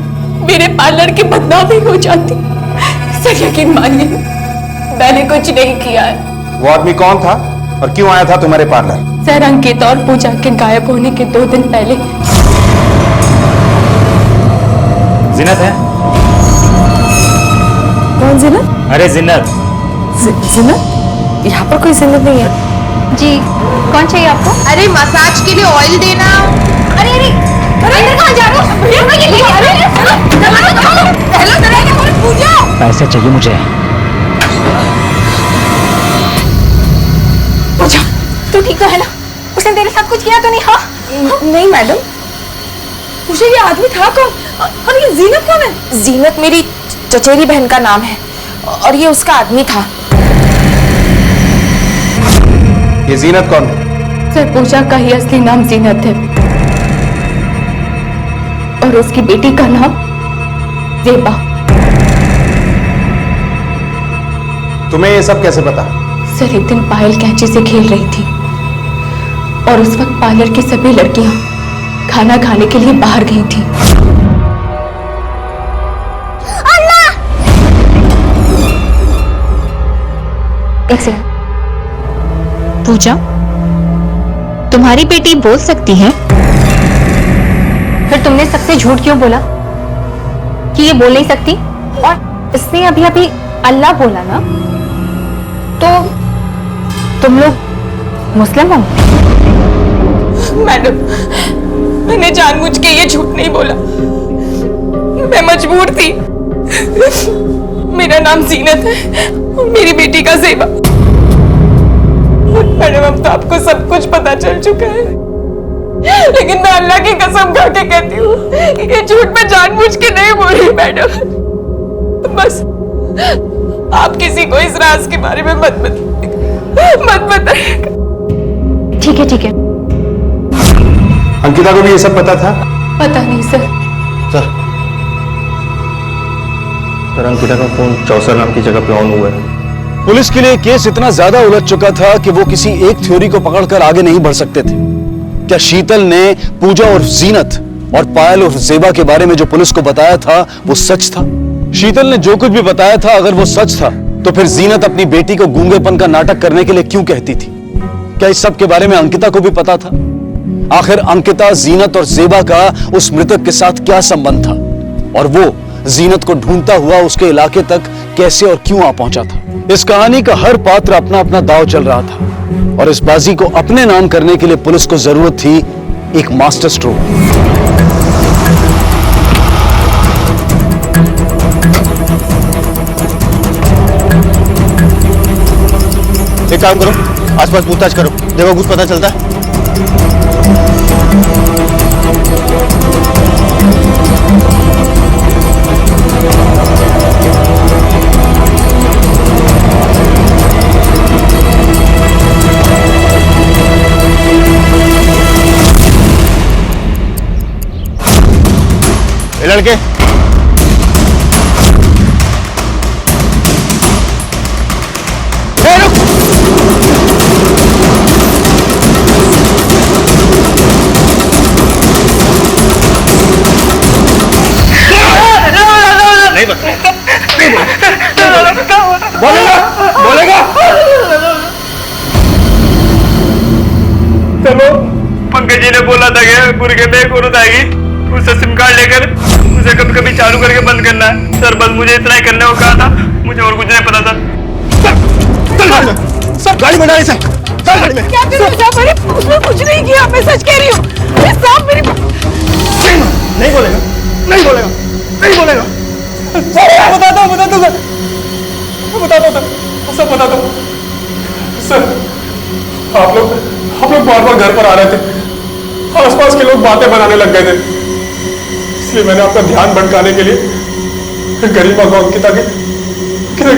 मेरे पार्लर की बदनामी हो जाती। सर यकीन मानिए, मैंने कुछ नहीं किया है। वो आदमी कौन था और क्यों आया था तुम्हारे पार्लर? सर अंकित और पूजा के गायब होने के 2 दिन पहले। जिन्नत है? कौन जिन्नत? अरे जिन्नत। जिन्नत? यहाँ पर कोई जिन्नत नहीं है। जी, कौन चाहिए आपको? अरे मसाज के लिए ऑयल देना। अरे अरे अंदर कहाँ जा रहे हो? पूजा, पैसे चाहिए मुझे। पूजा तू ठीक तो है ना? उसने तेरे साथ कुछ किया तो नहीं? हाँ नहीं मैडम, मुझे ये आदमी था कौन, और ये जीनत कौन है? जीनत मेरी चचेरी बहन का नाम है, और ये उसका आदमी था। ये जीनत कौन है? सर, पूजा का ही असली नाम जीनत है और उसकी बेटी का नाम ज़ेबा। तुम्हें ये सब कैसे पता? सर, एक दिन पायल कैंची से खेल रही थी और उस वक्त पार्लर की सभी लड़कियां खाना खाने के लिए बाहर गई थी। एक सेकंड। पूजा, तुम्हारी बेटी बोल सकती है, फिर तुमने सबसे झूठ क्यों बोला कि ये बोल नहीं सकती? और इसने अभी अभी अल्लाह बोला ना, तो तुम लोग मुस्लिम हो? मैडम, मैंने जानबूझ के ये झूठ नहीं बोला, मैं मजबूर थी। मेरा नाम जीनत है और मेरी बेटी का ज़ेबा। मैडम, अब तो आपको सब कुछ पता चल चुका है, लेकिन मैं अल्लाह की कसम खा के कहती हूँ, ये झूठ मैं जानबूझ के नहीं बोली मैडम। बस आप किसी को इस राज के बारे में मत बताइएगा। ठीक है, ठीक है। अंकिता को भी ये सब पता था? पता नहीं सर। सर, अंकिता का फोन चौसर नाम की जगह पे ऑन हुआ है। पुलिस के लिए केस इतना ज्यादा उलझ चुका था कि वो किसी एक थ्योरी को पकड़कर आगे नहीं बढ़ सकते थे। क्या शीतल ने पूजा और जीनत और पायल और ज़ेबा के बारे में जो पुलिस को बताया था वो सच था? शीतल ने जो कुछ भी बताया था, अगर वो सच था तो फिर जीनत अपनी बेटी को गूंगेपन का नाटक करने के लिए क्यों कहती थी? क्या इस सब के बारे में अंकिता को भी पता था? आखिर अंकिता, जीनत और ज़ेबा का उस मृतक के साथ क्या संबंध था और वो जीनत को ढूंढता हुआ उसके इलाके तक कैसे और क्यों आ पहुंचा था? इस कहानी का हर पात्र अपना अपना दांव चल रहा था और इस बाजी को अपने नाम करने के लिए पुलिस को जरूरत थी एक मास्टर स्ट्रोक। एक काम करो, आसपास पूछताछ करो, देखो कुछ पता चलता है। लड़के, बोलेगा। चलो, पंकज जी ने बोला था कि मुर्गे में एक औरत आएगी, उससे सिम कार्ड लेकर उसे कभी कभी चालू करके बंद करना है। सर, बस मुझे इतना ही करने को कहा था, मुझे और कुछ नहीं पता था। सब गाड़ी में डाले, सर गाड़ी में। क्या उसने कुछ नहीं किया, मैं सच कह रही हूँ। मेरी नहीं बोलेगा, नहीं बोलेगा, नहीं बोलेगा। बताता हूँ सब बताता हूँ सर। आप लोग बार बार घर पर आ रहे थे, आसपास के लोग बातें बनाने लग गए थे, इसलिए मैंने आपका ध्यान भटकाने के लिए गरीबा को अंकिता की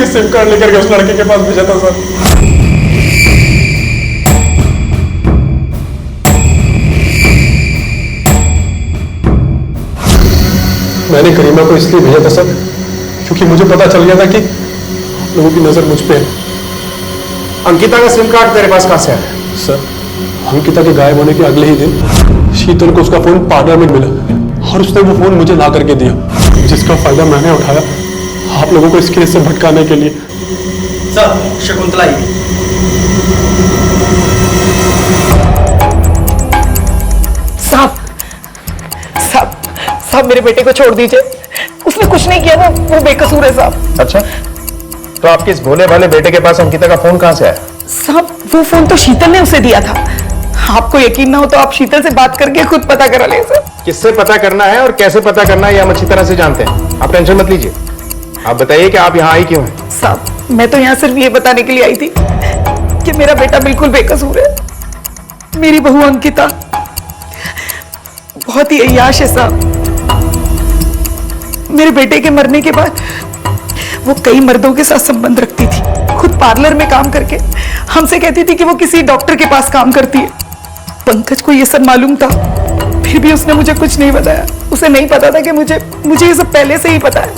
सिम कार्ड लेकर के उस लड़के के पास भेजा था सर। मैंने गरिमा को इसलिए भेजा था सर क्योंकि मुझे पता चल गया था कि लोगों की नजर मुझ पे है। अंकिता का सिम कार्ड तेरे पास कहां से आया? सर, अंकिता के गायब होने के अगले ही दिन शीतल को उसका फोन पार्लर में मिला और उसने वो फोन मुझे ला करके दिया, जिसका फायदा मैंने उठाया आप लोगों को इस केस से भटकाने के लिए। सर, शकुंतला ही। साहब मेरे बेटे को छोड़ दीजिए, उसने कुछ नहीं किया ना, वो बेकसूर है साहब। अच्छा, तो आपके इस भोले भाले बेटे के पास अंकिता का फोन कहां से आया? साहब, वो फोन तो शीतल ने उसे दिया था। आपको यकीन ना हो तो आप शीतल से बात करके खुद पता करा ले सर। किससे पता करना है और कैसे पता करना है ये हम अच्छी तरह से जानते हैं, आप टेंशन मत लीजिए। आप बताइए कि आप यहाँ आई क्यों हैं? साहब, मैं तो यहाँ सिर्फ ये बताने के लिए आई थी कि मेरा बेटा बिल्कुल बेकसूर है। मेरी बहू अंकिता बहुत ही अय्याश है साहब। मेरे बेटे के मरने के बाद वो कई मर्दों के साथ संबंध रखती थी, खुद पार्लर में काम करके हमसे कहती थी कि वो किसी डॉक्टर के पास काम करती है। पंकज को ये सब मालूम था, फिर भी उसने मुझे कुछ नहीं बताया। उसे नहीं पता था कि मुझे ये सब पहले से ही पता है।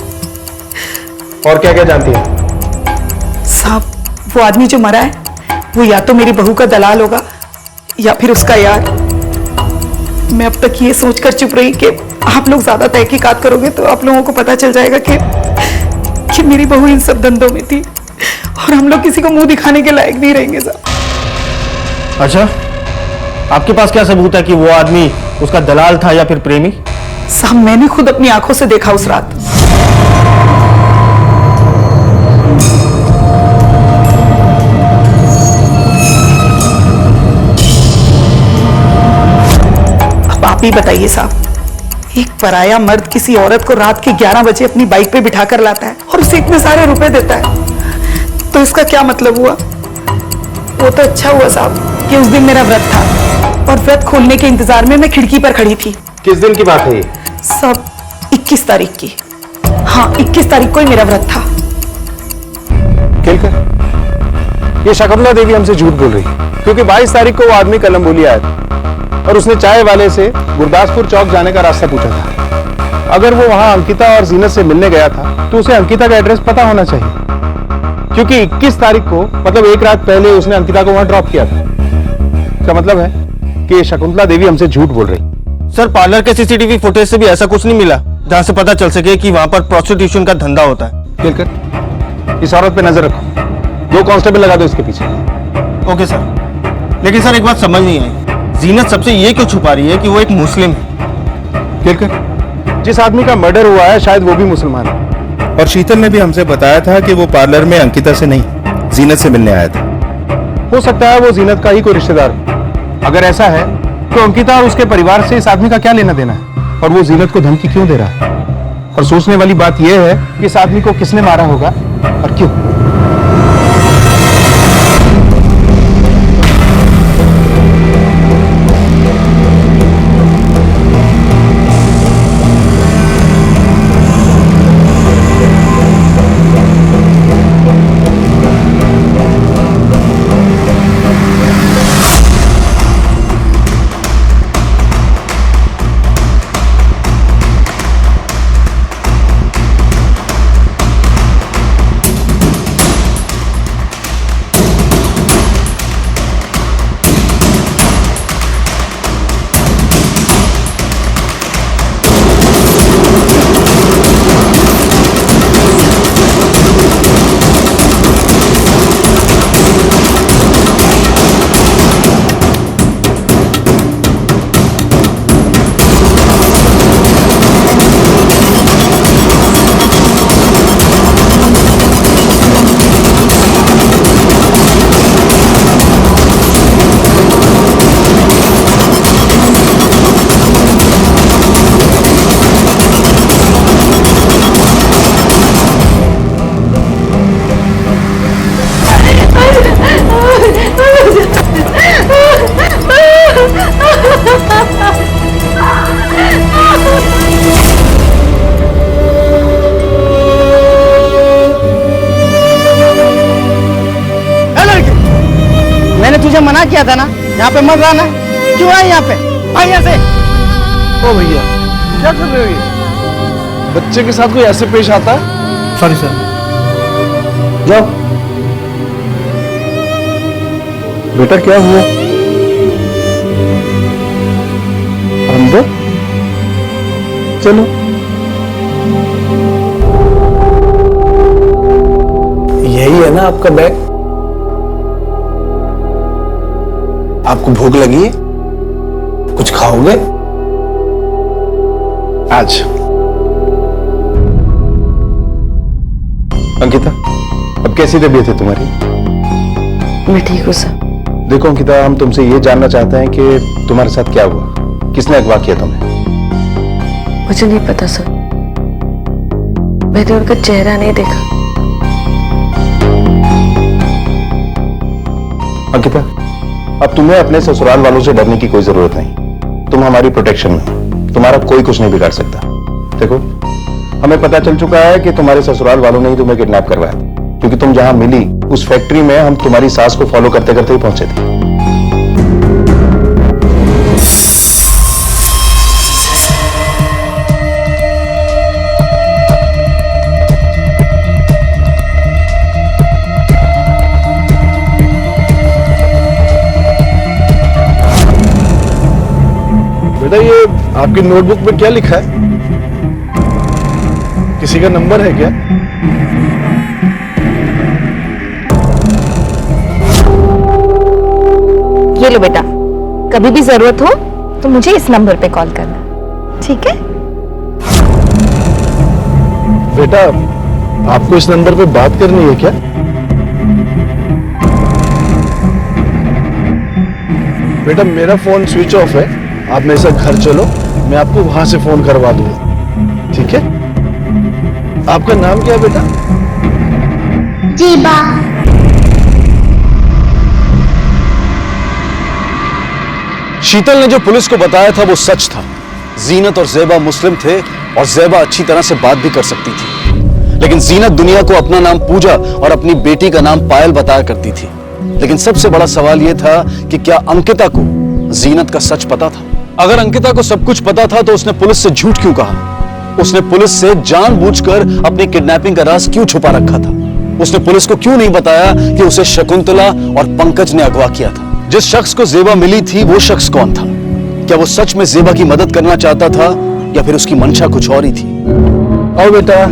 और क्या क्या जानती है? साहब, वो आदमी जो मरा है वो या तो मेरी बहू का दलाल होगा या फिर उसका यार। मैं अब तक ये सोचकर चुप रही कि आप लोग ज्यादा तहकीकात करोगे तो आप लोगों को पता चल जाएगा कि मेरी बहू इन सब धंधों में थी और हम लोग किसी को मुंह दिखाने के लायक नहीं रहेंगे साहब। अच्छा, आपके पास क्या सबूत है कि वो आदमी उसका दलाल था या फिर प्रेमी? साहब, मैंने खुद अपनी आंखों से देखा उस रात। अब आप ही बताइए साहब, एक पराया मर्द किसी औरत को रात के 11 बजे अपनी बाइक पे बिठा कर लाता है और उसे इतने सारे रुपए देता है, तो इसका क्या मतलब हुआ? वो तो अच्छा हुआ साहब कि उस दिन मेरा व्रत था और व्रत खोलने के इंतजार में मैं खिड़की पर खड़ी थी। किस दिन की बात है ये? सब 21 तारीख की। हाँ, 21 तारीख को ही मेरा व्रत था। केलकर, ये शकुंतला देवी हमसे झूठ बोल रही है, क्योंकि 22 तारीख को वो आदमी कलम बोली आया था और उसने चाय वाले से गुरदासपुर चौक जाने का रास्ता पूछा था। अगर वो वहां अंकिता और जीनत से मिलने गया था तो उसे अंकिता का एड्रेस पता होना चाहिए, क्योंकि 21 तारीख को मतलब एक रात पहले उसने अंकिता को वहां ड्रॉप किया था। इसका मतलब है कि शकुंतला देवी हमसे झूठ बोल रही। सर, पार्लर के सीसीटीवी फुटेज से भी ऐसा कुछ नहीं मिला जहां से पता चल सके कि वहां पर प्रोस्टिट्यूशन का धंधा होता है। केलकर, इस औरत पे नजर रखो, 2 कांस्टेबल लगा दो इसके पीछे। Okay sir. लेकिन सर, एक बात समझ नहीं आई, जीनत सबसे ये क्यों छुपा रही है कि वो एक मुस्लिम है? केलकर, जिस आदमी का मर्डर हुआ है शायद वो भी मुसलमान है, और शीतल ने भी हमसे बताया था कि वो पार्लर में अंकिता से नहीं, जीनत से मिलने आया था। हो सकता है वो जीनत का ही कोई रिश्तेदार हो। अगर ऐसा है तो अंकिता और उसके परिवार से इस आदमी का क्या लेना देना है, और वो जीनत को धमकी क्यों दे रहा है? और सोचने वाली बात यह है कि इस आदमी को किसने मारा होगा और क्यों। तुझे मना किया था ना, यहाँ पे मत रहना। क्यों आए यहाँ पे? भाई यहाँ से। ओ भैया, क्या कर रहे हो ये? बच्चे के साथ कोई ऐसे पेश आता है? Sorry sir. जाओ। बेटा क्या हुआ? अंदर चलो। यही है ना आपका बैग? आपको भूख लगी है? कुछ खाओगे? आज अंकिता, अब कैसी तबीयत है तुम्हारी? मैं ठीक हूँ सर। देखो अंकिता, हम तुमसे ये जानना चाहते हैं कि तुम्हारे साथ क्या हुआ, किसने अगवा किया तुम्हें? मुझे नहीं पता सर, मैंने उनका चेहरा नहीं देखा। अंकिता, अब तुम्हें अपने ससुराल वालों से डरने की कोई जरूरत नहीं। तुम हमारी प्रोटेक्शन में हो, तुम्हारा कोई कुछ नहीं बिगाड़ सकता। देखो, हमें पता चल चुका है कि तुम्हारे ससुराल वालों ने ही तुम्हें किडनैप करवाया, क्योंकि तुम जहां मिली उस फैक्ट्री में हम तुम्हारी सास को फॉलो करते करते ही पहुंचे थे। बेटा ये आपकी नोटबुक में क्या लिखा है? किसी का नंबर है क्या? ये लो बेटा, कभी भी जरूरत हो तो मुझे इस नंबर पे कॉल करना, ठीक है? बेटा आपको इस नंबर पे बात करनी है क्या? बेटा मेरा फोन स्विच ऑफ है, आप मेरे साथ घर चलो, मैं आपको वहां से फोन करवा दूंगा, ठीक है? आपका नाम क्या है बेटा? जीबा। शीतल ने जो पुलिस को बताया था वो सच था। जीनत और ज़ेबा मुस्लिम थे और ज़ेबा अच्छी तरह से बात भी कर सकती थी, लेकिन जीनत दुनिया को अपना नाम पूजा और अपनी बेटी का नाम पायल बताया करती थी। लेकिन सबसे बड़ा सवाल यह था कि क्या अंकिता को जीनत का सच पता था? अगर अंकिता को सब कुछ पता था तो उसने पुलिस से झूठ क्यों कहा? उसने पुलिस से जानबूझकर अपनी किडनैपिंग का राज क्यों छुपा रखा था? उसने पुलिस को क्यों नहीं बताया कि उसे शकुंतला और पंकज ने अगवा किया था? जिस शख्स को ज़ेबा मिली थी वो शख्स कौन था? क्या वो सच में ज़ेबा की मदद करना चाहता था या फिर उसकी मंशा कुछ और ही थी? आओ बेटा।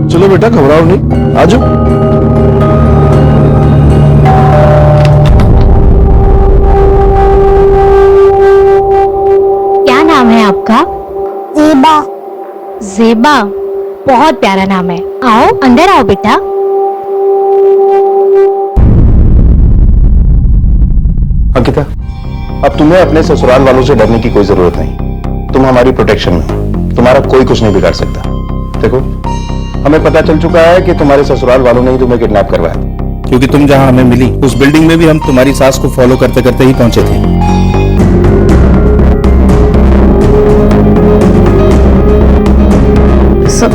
चलो बेटा घबराओ नहीं, आ जाओ। क्या नाम है आपका? ज़ेबा। ज़ेबा, बहुत प्यारा नाम है। आओ अंदर आओ बेटा। अंकिता, अब तुम्हें अपने ससुराल वालों से डरने की कोई जरूरत नहीं। तुम हमारी प्रोटेक्शन में हो, तुम्हारा कोई कुछ नहीं बिगाड़ सकता। देखो, हमें पता चल चुका है कि तुम्हारे ससुराल वालों ने ही तुम्हें किडनैप करवाया, क्योंकि तुम जहां हमें मिली उस बिल्डिंग में भी हम तुम्हारी सास को फॉलो करते करते ही पहुंचे थे। सब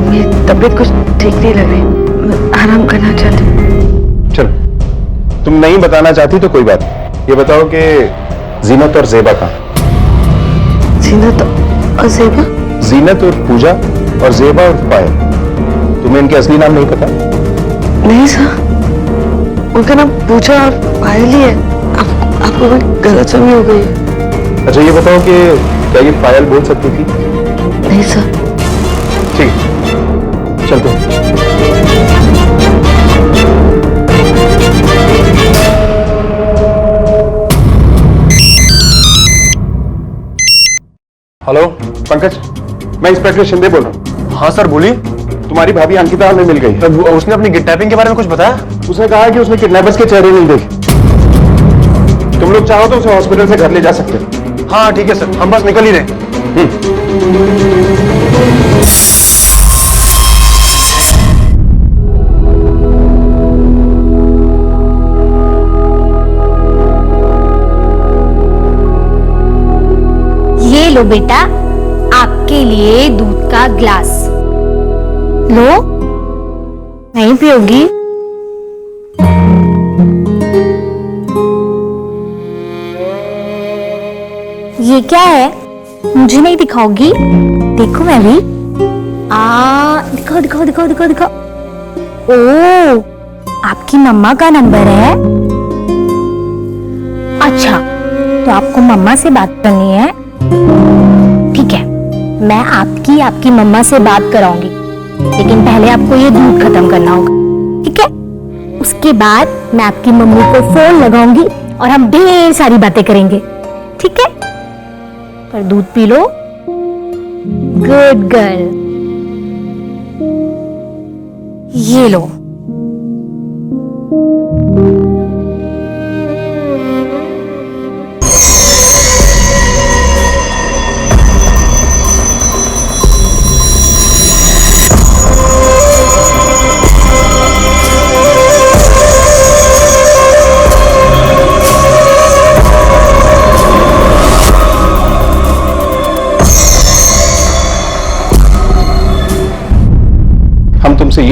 मेरी तबीयत कुछ ठीक नहीं लग रही, मैं आराम करना चाहती हूँ। चलो, तुम नहीं बताना चाहती तो कोई बात नहीं। ये बताओ कि जीनत और ज़ेबा कहाँ? जीनत और ज़ेबा? जीनत और पूजा और ज़ेबा और पायल, तुम्हें इनके असली नाम नहीं पता? नहीं सर, उनका नाम पूजा और पायल ही है। आपको गलतफहमी हो गई है। अच्छा ये बताओ कि क्या ये पायल बोल सकती थी? नहीं सर। ठीक है, चलते हैं। हेलो पंकज, मैं इंस्पेक्टर शिंदे बोल रहा हूँ। हाँ सर बोलिए। तुम्हारी भाभी अंकिता हमें मिल गई। उसने अपनी किडनैपिंग के बारे में कुछ बताया? उसने कहा कि उसने किडनैपर्स के चेहरे नहीं देखे। तुम लोग चाहो तो उसे हॉस्पिटल से घर ले जा सकते हो। हाँ ठीक है सर, हम बस निकल ही रहे। ये लो बेटा, आपके लिए दूध का ग्लास। लो, नहीं पियोगी? ये क्या है? मुझे नहीं दिखाओगी? देखो मैं भी। दिखाओ दिखाओ दिखाओ दिखाओ दिखाओ। ओ, आपकी मम्मा का नंबर है? अच्छा, तो आपको मम्मा से बात करनी है? ठीक है, मैं आपकी मम्मा से बात कराऊंगी, लेकिन पहले आपको ये दूध खत्म करना होगा, ठीक है? उसके बाद मैं आपकी मम्मी को फोन लगाऊंगी और हम ढेर सारी बातें करेंगे, ठीक है? पर दूध पी लो। Good girl. ये लो।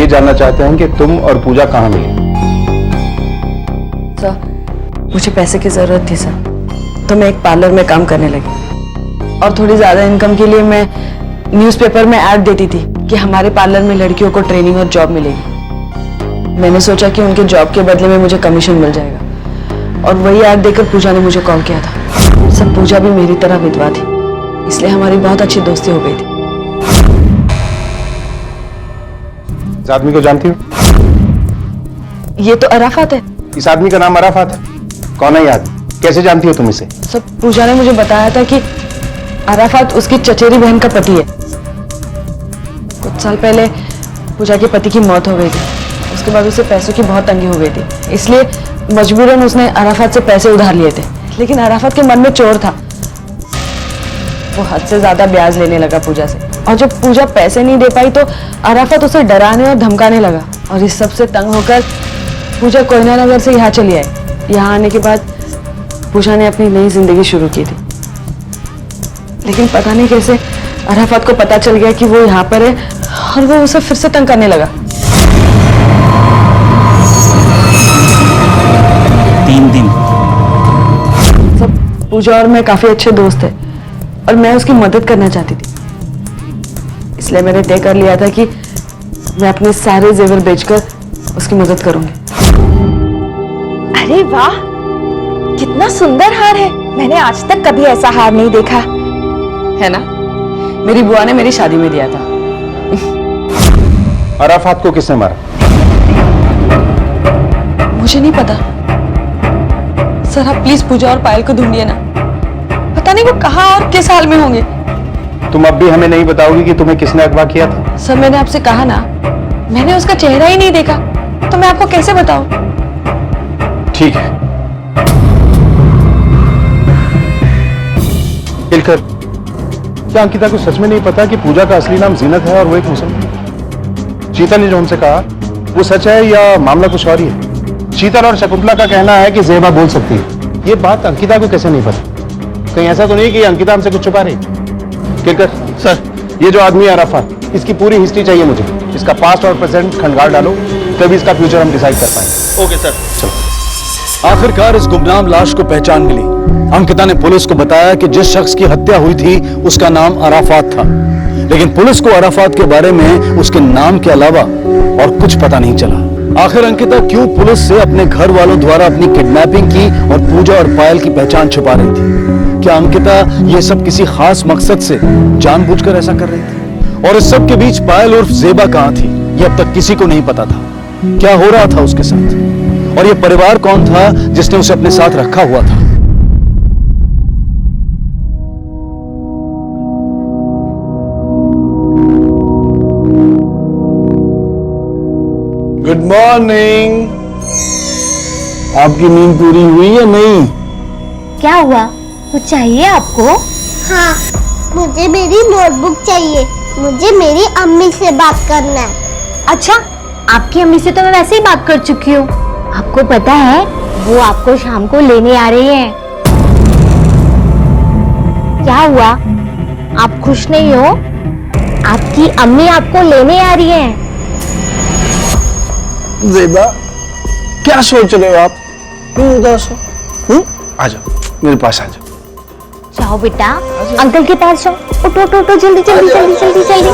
जानना चाहते हैं कि तुम और पूजा कहाँ मिली। सर मुझे पैसे की जरूरत थी सर, तो मैं एक पार्लर में काम करने लगी और थोड़ी ज्यादा इनकम के लिए मैं न्यूज़पेपर में ऐड देती थी कि हमारे पार्लर में लड़कियों को ट्रेनिंग और जॉब मिलेगी। मैंने सोचा कि उनके जॉब के बदले में मुझे कमीशन मिल जाएगा और वही ऐड देकर पूजा ने मुझे कॉल किया था। सर पूजा भी मेरी तरह विधवा थी, इसलिए हमारी बहुत अच्छी दोस्ती हो गई थी। इस आदमी को जानती हो? ये तो अराफात है। इस आदमी का नाम अराफात है? कौन है ये आदमी? कैसे जानती हो तुम इसे? सर पूजा ने मुझे बताया था कि अराफात उसकी चचेरी बहन का पति है। कुछ साल पहले पूजा के पति की मौत हो गई थी, उसके बाद उसे पैसों की बहुत तंगी हो गई थी, इसलिए मजबूरन उसने अराफात से पैसे उधार लिए थे। लेकिन अराफात के मन में चोर था, वो हद से ज्यादा ब्याज लेने लगा पूजा से, और जब पूजा पैसे नहीं दे पाई तो अराफात उसे डराने और धमकाने लगा। और इस सब से तंग होकर पूजा कोयना नगर से यहाँ चली आई। यहाँ आने के बाद पूजा ने अपनी नई जिंदगी शुरू की थी, लेकिन पता नहीं कैसे अराफात को पता चल गया कि वो यहाँ पर है और वो उसे फिर से तंग करने लगा। 3 दिन सब पूजा और मैं काफी अच्छे दोस्त थे और मैं उसकी मदद करना चाहती थी, इसलिए मैंने तय कर लिया था कि मैं अपने सारे जेवर बेचकर उसकी मदद करूंगी। अरे वाह, कितना सुंदर हार है। मैंने आज तक कभी ऐसा हार नहीं देखा। है ना, मेरी बुआ ने मेरी शादी में दिया था। अराफात को किसने मारा? मुझे नहीं पता सर, आप प्लीज पूजा और पायल को ढूंढिए ना, पता नहीं वो कहाँ और किस हाल में होंगे। तुम अब भी हमें नहीं बताओगी कि तुम्हें किसने अगवा किया था? सर मैंने आपसे कहा ना, मैंने उसका चेहरा ही नहीं देखा, तो मैं आपको कैसे बताऊं? ठीक है, मिलकर क्या अंकिता को सच में नहीं पता कि पूजा का असली नाम जीनत है और वो एक मुसलमान? शीतल ने जो हमसे कहा वो सच है या मामला कुछ और ही है? शीतल और शकुंतला का कहना है कि ज़ेबा बोल सकती है, ये बात अंकिता को कैसे नहीं पता? कहीं ऐसा तो नहीं कि अंकिता हमसे कुछ छुपा रही? किलकर सर, ये जो आदमी है अराफात, इसकी पूरी हिस्ट्री चाहिए मुझे, इसका पास्ट और प्रेजेंट खंडगार डालो, तभी इसका फ्यूचर हम डिसाइड कर पाएंगे। Okay sir. चलो। आखिरकार इस गुमनाम लाश को पहचान मिली। अंकिता ने पुलिस को बताया कि जिस शख्स की हत्या हुई थी उसका नाम अराफात था, लेकिन पुलिस को अराफात के बारे में उसके नाम के अलावा और कुछ पता नहीं चला। आखिर अंकिता क्यों पुलिस से अपने घर वालों द्वारा अपनी किडनैपिंग की और पूजा और पायल की पहचान छुपा रही थी? क्या अंकिता ये सब किसी खास मकसद से जानबूझकर ऐसा कर रही थी? और इस सब के बीच पायल उर्फ ज़ेबा कहां थी, ये अब तक किसी को नहीं पता था। क्या हो रहा था उसके साथ, और ये परिवार कौन था जिसने उसे अपने साथ रखा हुआ था? Good morning. आपकी नींद पूरी हुई या नहीं? क्या हुआ, कुछ चाहिए आपको? हाँ, मुझे मेरी नोटबुक चाहिए, मुझे मेरी अम्मी से बात करना है। अच्छा, आपकी अम्मी से तो मैं वैसे ही बात कर चुकी हूँ। आपको पता है वो आपको शाम को लेने आ रही हैं। क्या हुआ, आप खुश नहीं हो? आपकी अम्मी आपको लेने आ रही हैं। ज़ेबा, क्या सोच रहे हो आप? क्यों उदास हो? आ जाओ, मेरे पास आ जाओ। जाओ बेटा, अंकल के पास जाओ। उठो उठो उठो, जल्दी जल्दी जल्दी जल्दी जल्दी।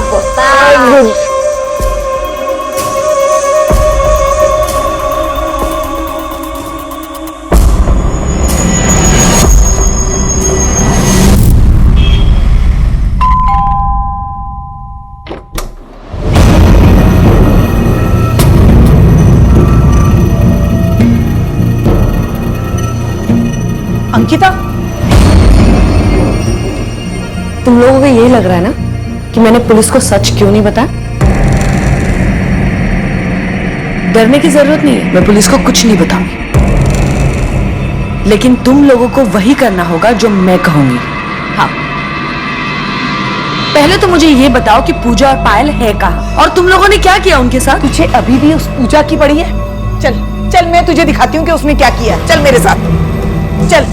अंकिता, तुम लोगों को यही लग रहा है ना कि मैंने पुलिस को सच क्यों नहीं बताया? डरने की जरूरत नहीं है, मैं पुलिस को कुछ नहीं बताऊंगी, लेकिन तुम लोगों को वही करना होगा जो मैं कहूंगी। हाँ, पहले तो मुझे ये बताओ कि पूजा और पायल है कहाँ, और तुम लोगों ने क्या किया उनके साथ? तुझे अभी भी उस पूजा की पड़ी है? चल चल, मैं तुझे दिखाती हूँ कि उसने क्या किया। चल मेरे साथ, चल।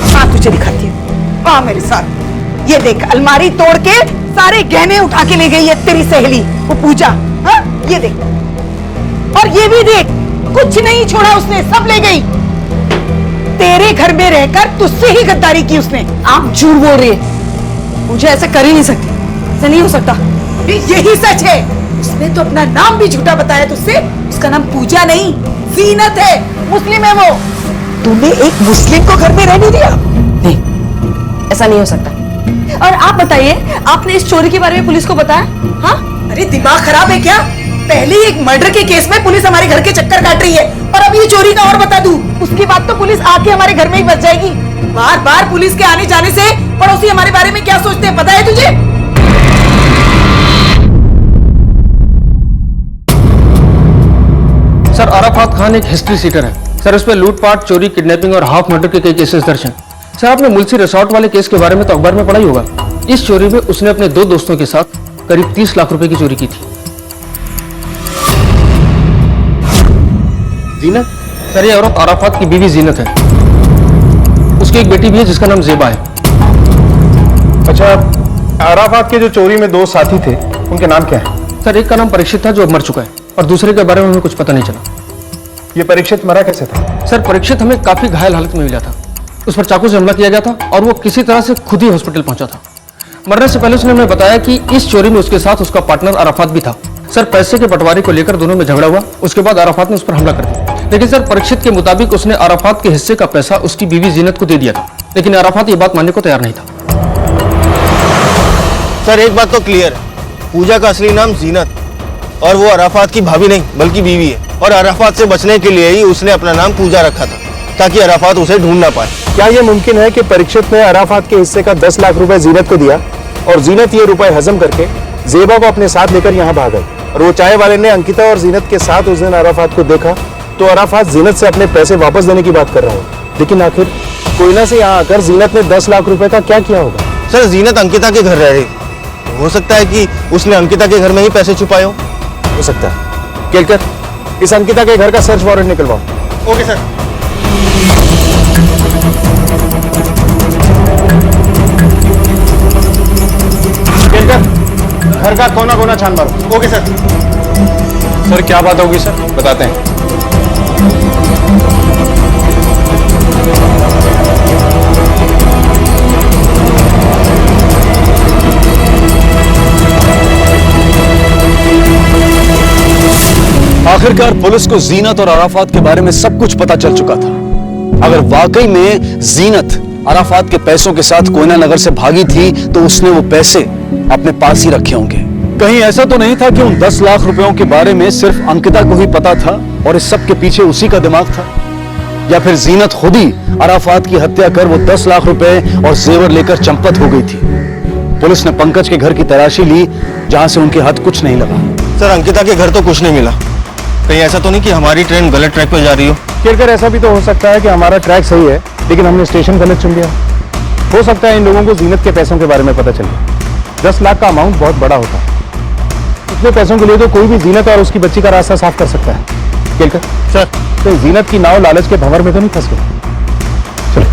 हाँ, तुझे दिखाती हूँ, हाँ मेरे साथ। ये देख, अलमारी तोड़ के सारे गहने उठा के ले गई है तेरी सहेली वो पूजा। हाँ, ये देख, और ये भी देख, कुछ नहीं छोड़ा उसने, सब ले गई। तेरे घर में रहकर तुझसे ही गद्दारी की उसने। आप झूठ बोल रही है, मुझे ऐसा कर ही नहीं सकती, ऐसा नहीं हो सकता। यही सच है, उसने तो अपना नाम भी झूठा बताया तुझसे। उसका नाम पूजा नहीं, जीनत है, मुस्लिम है वो। तूने एक मुस्लिम को घर में रहने दिया? नहीं, ऐसा नहीं हो सकता। और आप बताइए, आपने इस चोरी के बारे में पुलिस को बताया? हाँ? अरे दिमाग खराब है क्या? पहले एक मर्डर के केस में पुलिस हमारे घर के चक्कर काट रही है, और अब ये चोरी का और बता दूं, उसके बाद तो पुलिस आके हमारे घर में ही बच जाएगी। बार बार पुलिस के आने जाने से पड़ोसी हमारे बारे में क्या सोचते हैं, पता है तुझे? सर, अराफात खान एक हिस्ट्री सीटर है सर। उस पर लूटपाट, चोरी, किडनैपिंग और हाफ मर्डर के कई केसेस दर्ज हैं। सर, आपने मुल्सी रिसोर्ट वाले केस के बारे में तो अखबार में पढ़ा ही होगा। इस चोरी में उसने अपने 2 दोस्तों के साथ करीब 30 लाख रुपए की चोरी की थी। जीनत? सर, ये औरत अराफात की बीवी जीनत है। उसकी एक बेटी भी है जिसका नाम जेबा है। अच्छा, अराफात के जो चोरी में 2 साथी थे, उनके नाम क्या है? सर, एक का नाम परीक्षित था जो अब मर चुका है, और दूसरे के बारे में हमें कुछ पता नहीं चला। ये परीक्षित मरा कैसे था? सर, परीक्षित हमें काफी घायल हालत में मिला था। उस पर चाकू से हमला किया गया था और वो किसी तरह से खुद ही हॉस्पिटल पहुंचा था। मरने से पहले उसने हमें बताया कि इस चोरी में उसके साथ उसका पार्टनर अराफात भी था। सर, पैसे के बंटवारे को लेकर दोनों में झगड़ा हुआ। उसके बाद अराफात ने उस पर हमला कर दिया। लेकिन सर, परीक्षित के मुताबिक उसने अराफात के हिस्से का पैसा उसकी बीवी जीनत को दे दिया था, लेकिन अराफात ये बात मानने को तैयार नहीं था। सर, एक बात तो क्लियर है, पूजा का असली नाम जीनत, और वो अराफात की भाभी नहीं बल्कि बीवी है। और अराफात से बचने के लिए ही उसने अपना नाम पूजा रखा था, ताकि अराफात उसे ढूंढ ना पाए। क्या ये मुमकिन है कि परीक्षित ने अराफात के हिस्से का 10 लाख रुपए जीनत को दिया और जीनत ये रुपए हजम करके जेबा को अपने साथ लेकर यहाँ भाग गई, और वो चाय वाले ने अंकिता और जीनत के साथ उस दिन अराफात को देखा तो अराफात जीनत से अपने पैसे वापस देने की बात कर रहा हो। लेकिन आखिर कोयना से यहाँ आकर जीनत ने 10 लाख रुपए का क्या किया होगा? सर, जीनत अंकिता के घर रह रही, हो सकता है कि उसने अंकिता के घर में ही पैसे छुपाए हो सकता है। केलकर, इस अंकिता के घर का सर्च वारंट निकलवाओ। Okay sir. केलकर, घर का कोना कोना छान मारो। Okay sir. सर, क्या बात होगी सर, बताते हैं। आखिरकार पुलिस को जीनत और अराफात के बारे में सब कुछ पता चल चुका था। अगर वाकई में जीनत अराफात के पैसों के साथ कोयना नगर से भागी थी, तो उसने वो पैसे अपने पास ही रखे होंगे। कहीं ऐसा तो नहीं था कि उन 10 लाख रुपयों के बारे में सिर्फ अंकिता को ही पता था और इस सब के पीछे उसी का दिमाग था? या फिर जीनत खुद ही अराफात की हत्या कर वो 10 लाख रुपए और जेवर लेकर चंपत हो गई थी? पुलिस ने पंकज के घर की तलाशी ली, जहां से उनके हाथ कुछ नहीं लगा। सर, अंकिता के घर तो कुछ नहीं मिला। कहीं ऐसा तो नहीं कि हमारी ट्रेन गलत ट्रैक पर जा रही हो? केलकर, ऐसा भी तो हो सकता है कि हमारा ट्रैक सही है, लेकिन हमने स्टेशन गलत चुन लिया। हो सकता है इन लोगों को जीनत के पैसों के बारे में पता चल गया। 10 लाख का अमाउंट बहुत बड़ा होता है। इतने पैसों के लिए तो कोई भी जीनत और उसकी बच्ची का रास्ता साफ कर सकता है। केलकर सर, तो जीनत की नाव लालच के भंवर में तो नहीं फंस गई? चलो।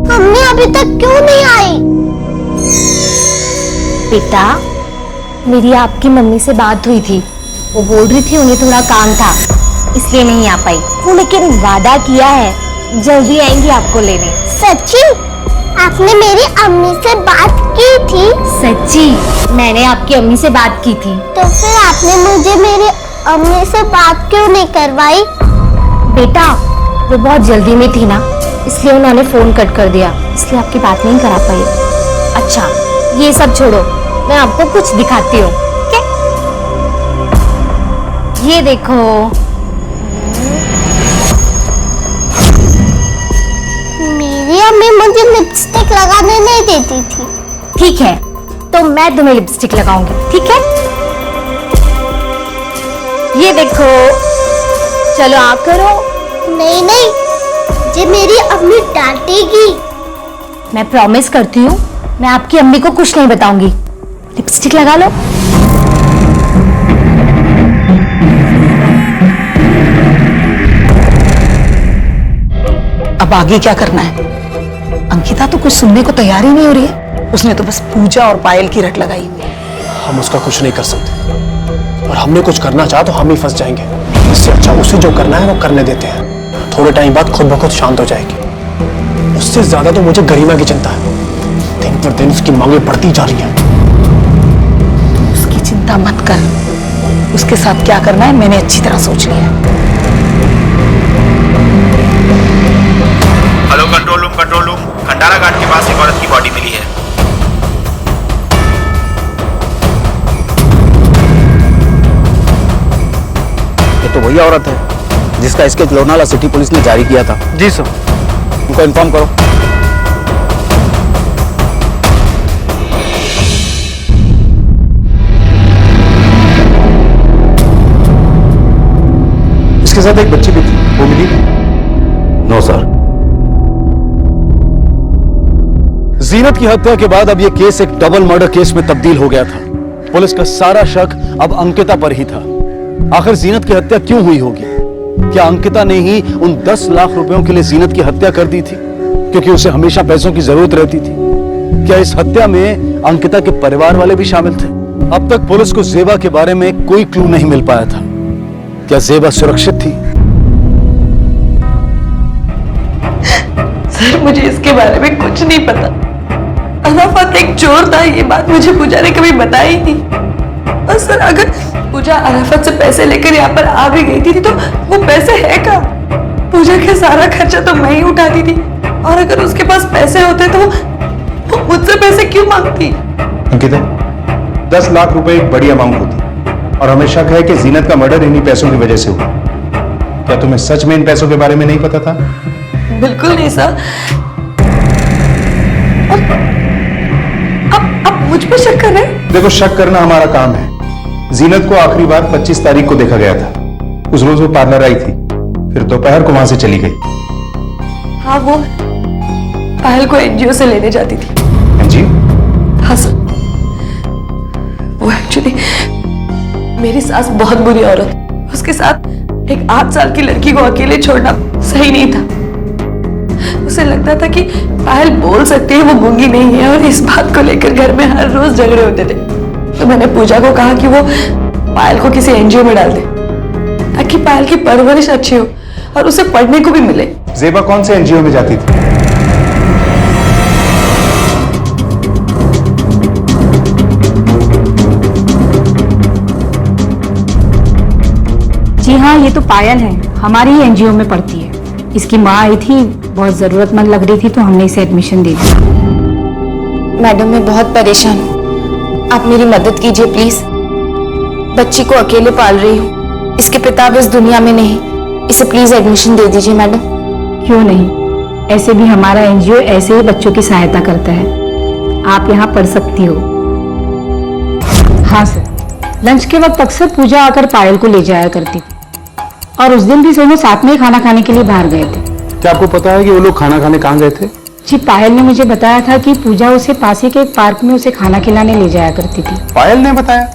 मम्मी अभी तक क्यों नहीं आई? बेटा, मेरी आपकी मम्मी से बात हुई थी। वो बोल रही थी उन्हें थोड़ा काम था, इसलिए नहीं आ पाई। वो लेकिन वादा किया है जल्दी आएंगी आपको लेने। सच्ची? आपने मेरी अम्मी से बात की थी? सच्ची, मैंने आपकी अम्मी से बात की थी। तो फिर आपने मुझे मेरी अम्मी से बात क्यों नहीं करवाई? बेटा, वो बहुत जल्दी में थी ना, इसलिए उन्होंने फोन कट कर दिया, इसलिए आपकी बात नहीं करा पाई। अच्छा, ये सब छोड़ो, मैं आपको कुछ दिखाती हूँ। ये देखो। मेरी अम्मी मुझे लिपस्टिक लगाने नहीं देती थी। ठीक है, तो मैं तुम्हें लिपस्टिक लगाऊंगी, ठीक है? ये देखो, चलो आ करो। नहीं नहीं, मुझे मेरी अम्मी डांटेगी। मैं प्रॉमिस करती हूँ, मैं आपकी अम्मी को कुछ नहीं बताऊंगी। लिपस्टिक लगा लो। अब आगे क्या करना है? अंकिता तो कुछ सुनने को तैयार ही नहीं हो रही है। उसने तो बस पूजा और पायल की रट लगाई। हम उसका कुछ नहीं कर सकते, और हमने कुछ करना चाहा तो हम ही फंस जाएंगे। इससे अच्छा उसे जो करना है वो करने देते हैं। थोड़े टाइम बाद खुद ब खुद शांत हो जाएगी। उससे ज्यादा तो मुझे गरिमा की चिंता है। दिन पर दिन उसकी मांगें बढ़ती जा रही हैं। उसकी चिंता मत कर, उसके साथ क्या करना है मैंने अच्छी तरह सोच लिया है। हेलो कंट्रोल रूम, खंडारा घाट के पास एक औरत की बॉडी मिली है। ये तो वही औरत है जिसका स्केच लोनावाला सिटी पुलिस ने जारी किया था। जी सर। उनको इन्फॉर्म करो। इसके साथ एक बच्ची भी थी, वो मिली? No sir. जीनत की हत्या के बाद अब यह केस एक डबल मर्डर केस में तब्दील हो गया था। पुलिस का सारा शक अब अंकिता पर ही था। आखिर जीनत की हत्या क्यों हुई होगी? क्या अंकिता ने ही उन 10 लाख रुपयों के लिए जीनत की हत्या कर दी थी क्योंकि उसे हमेशा पैसों की जरूरत रहती थी? क्या इस हत्या में अंकिता के परिवार वाले भी शामिल थे? अब तक पुलिस को जेबा के बारे में कोई क्लू नहीं मिल पाया था। क्या जेबा सुरक्षित थी? सर मुझे इसके बारे में कुछ नहीं पता। अराफत एक चोर था, ये बात मुझे पूजा ने कभी बताई नहीं। और सर अगर पूजा अराफत से पैसे लेकर यहाँ पर आ भी गई थी तो वो पैसे है कहाँ? पूजा का सारा खर्चा तो मैं ही उठाती थी, और अगर उसके पास पैसे होते तो वो मुझसे पैसे क्यों मांगती? अंकिता, 10 लाख रुपए एक बड़ी अमाउंट होती, और हमें शक है कि जीनत का मर्डर इन्हीं पैसों की वजह से हुआ। क्या तुम्हें सच में इन पैसों के बारे में नहीं पता था? बिल्कुल नहीं सर। अब मुझ पे शक कर रहे हैं? देखो, शक करना हमारा काम है। जीनत को आखिरी बार 25 तारीख को देखा गया था। उस रोज वो पार्लर आई थी, फिर दोपहर को वहां से चली गई। हाँ, वो पायल को एनजीओ से लेने जाती थी। एनजीओ? हाँ सर। वो एक्चुअली मेरी सास बहुत बुरी औरत, उसके साथ एक 8 साल की लड़की को अकेले छोड़ना सही नहीं था। उसे लगता था कि पायल बोल सकती है, वो गूंगी नहीं है, और इस बात को लेकर घर में हर रोज झगड़े होते थे। तो मैंने पूजा को कहा कि वो पायल को किसी एनजीओ में डाल दे ताकि पायल की परवरिश अच्छी हो और उसे पढ़ने को भी मिले। जेबा कौन से एनजीओ में जाती थी? जी हाँ, ये तो पायल है, हमारी ही एनजीओ में पढ़ती है। इसकी माँ आई थी, बहुत जरूरतमंद लग रही थी तो हमने इसे एडमिशन दे दिया। मैडम मैं बहुत परेशान हूँ, आप मेरी मदद कीजिए प्लीज। बच्ची को अकेले पाल रही हूँ, इसके पिता अब इस दुनिया में नहीं, इसे प्लीज एडमिशन दे दीजिए मैडम। क्यों नहीं, ऐसे भी हमारा एनजीओ ऐसे ही बच्चों की सहायता करता है। आप यहाँ पढ़ सकती हो। हाँ सर, लंच के वक्त अक्सर पूजा आकर पायल को ले जाया करती थी, और उस दिन भी दोनों साथ में ही खाना खाने के लिए बाहर गए थे। क्या आपको पता है कि वो लोग खाना खाने कहाँ गए थे? जी, पायल ने मुझे बताया था कि पूजा उसे पास ही के एक पार्क में उसे खाना खिलाने ले जाया करती थी। पायल ने बताया?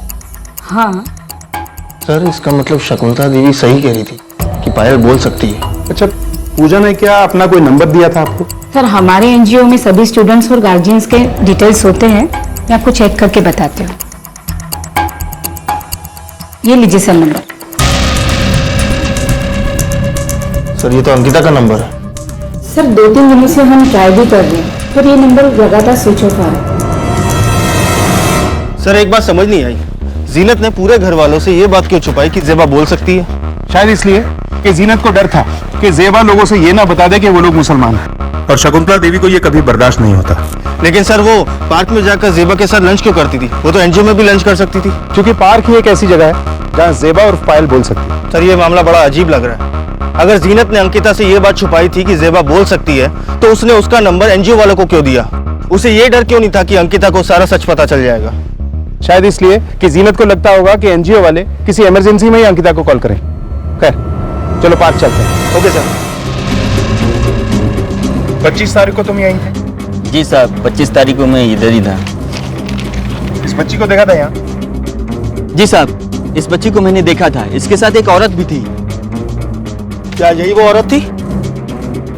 हाँ सर, इसका मतलब शकुंतला देवी सही कह रही थी कि पायल बोल सकती है। अच्छा, पूजा ने क्या अपना कोई नंबर दिया था आपको? सर, हमारे एनजीओ में सभी स्टूडेंट्स और गार्जियंस के डिटेल्स होते हैं, मैं आपको चेक करके बताती हूँ। ये लीजिए सर नंबर। सर, ये तो अंकिता का नंबर है। सर, 2-3 दिनों से हम ट्राई भी कर रहे हैं, पर ये नंबर लगातार स्विच ऑफ आ रहा है। सर, एक बात समझ नहीं आई, जीनत ने पूरे घर वालों से ये बात क्यों छुपाई कि जेबा बोल सकती है? शायद इसलिए कि जीनत को डर था कि जेबा लोगों से ये ना बता दे कि वो लोग मुसलमान हैं, और शकुंतला देवी को ये कभी बर्दाश्त नहीं होता। लेकिन सर, वो पार्क में जाकर जेबा के साथ लंच क्यों करती थी? वो तो एनजीओ में भी लंच कर सकती थी। क्योंकि पार्क ही एक ऐसी जगह है जहाँ जेबा और पायल बोल सकती है। सर, ये मामला बड़ा अजीब लग रहा है। अगर जीनत ने अंकिता से ये बात छुपाई थी कि जेबा बोल सकती है, तो उसने उसका नंबर एनजीओ वालों को क्यों दिया? उसे ये डर क्यों नहीं था कि अंकिता को सारा सच पता चल जाएगा? शायद इसलिए कि जीनत को लगता होगा कि एनजीओ वाले किसी इमरजेंसी में ही अंकिता को कॉल करें। खैर, चलो पार्क चलते हैं। Okay sir. 25 तारीख को तुम यहीं थे? जी साहब, 25 तारीख को मैं इधर ही था। इस बच्ची को देखा था यहाँ? जी साहब, इस बच्ची को मैंने देखा था, इसके साथ एक औरत भी थी। क्या यही वो औरत थी?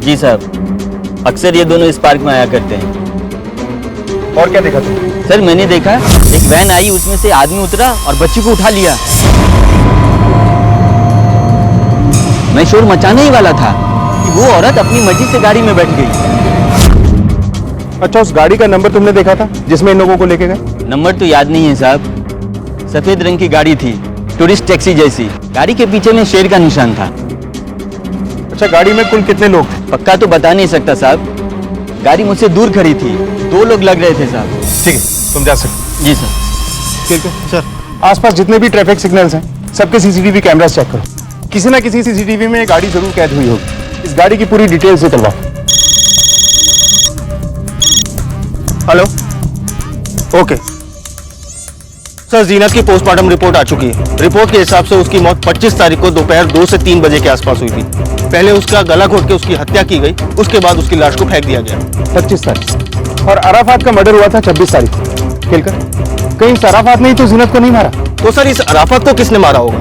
जी साहब। अक्सर ये दोनों इस पार्क में आया करते हैं। और क्या देखा तुमने? सर मैंने देखा एक वैन आई, उसमें से आदमी उतरा और बच्ची को उठा लिया। मैं शोर मचाने ही वाला था कि वो औरत अपनी मर्जी से गाड़ी में बैठ गई। अच्छा, उस गाड़ी का नंबर तुमने देखा था जिसमें इन लोगों को लेके गए? नंबर तो याद नहीं है साहब। सफेद रंग की गाड़ी थी, टूरिस्ट टैक्सी जैसी। गाड़ी के पीछे में शेर का निशान था। अच्छा, गाड़ी में कुल कितने लोग थे? पक्का तो बता नहीं सकता साहब, गाड़ी मुझसे दूर खड़ी थी, 2 लोग लग रहे थे साहब। ठीक है, तुम जा सकते। जी सर। ठीक है सर, आसपास जितने भी ट्रैफिक सिग्नल्स हैं सबके सीसीटीवी कैमरास चेक करो। किसी ना किसी सीसीटीवी में गाड़ी जरूर कैद हुई होगी। इस गाड़ी की पूरी डिटेल्स निकलवाओ। हेलो, ओके सर, जीनत की पोस्टमार्टम रिपोर्ट आ चुकी है। रिपोर्ट के हिसाब से उसकी मौत 25 तारीख को दोपहर 2 से 3 बजे के आसपास हुई थी। पहले उसका गला घोट के उसकी हत्या की गई, उसके बाद उसकी लाश को फेंक दिया गया। 25 तारीख और अराफात का मर्डर हुआ था 26 तारीख को। केलकर, कहीं इस अराफात ने ही तो जीनत को नहीं मारा? तो सर इस अराफत को किसने मारा होगा?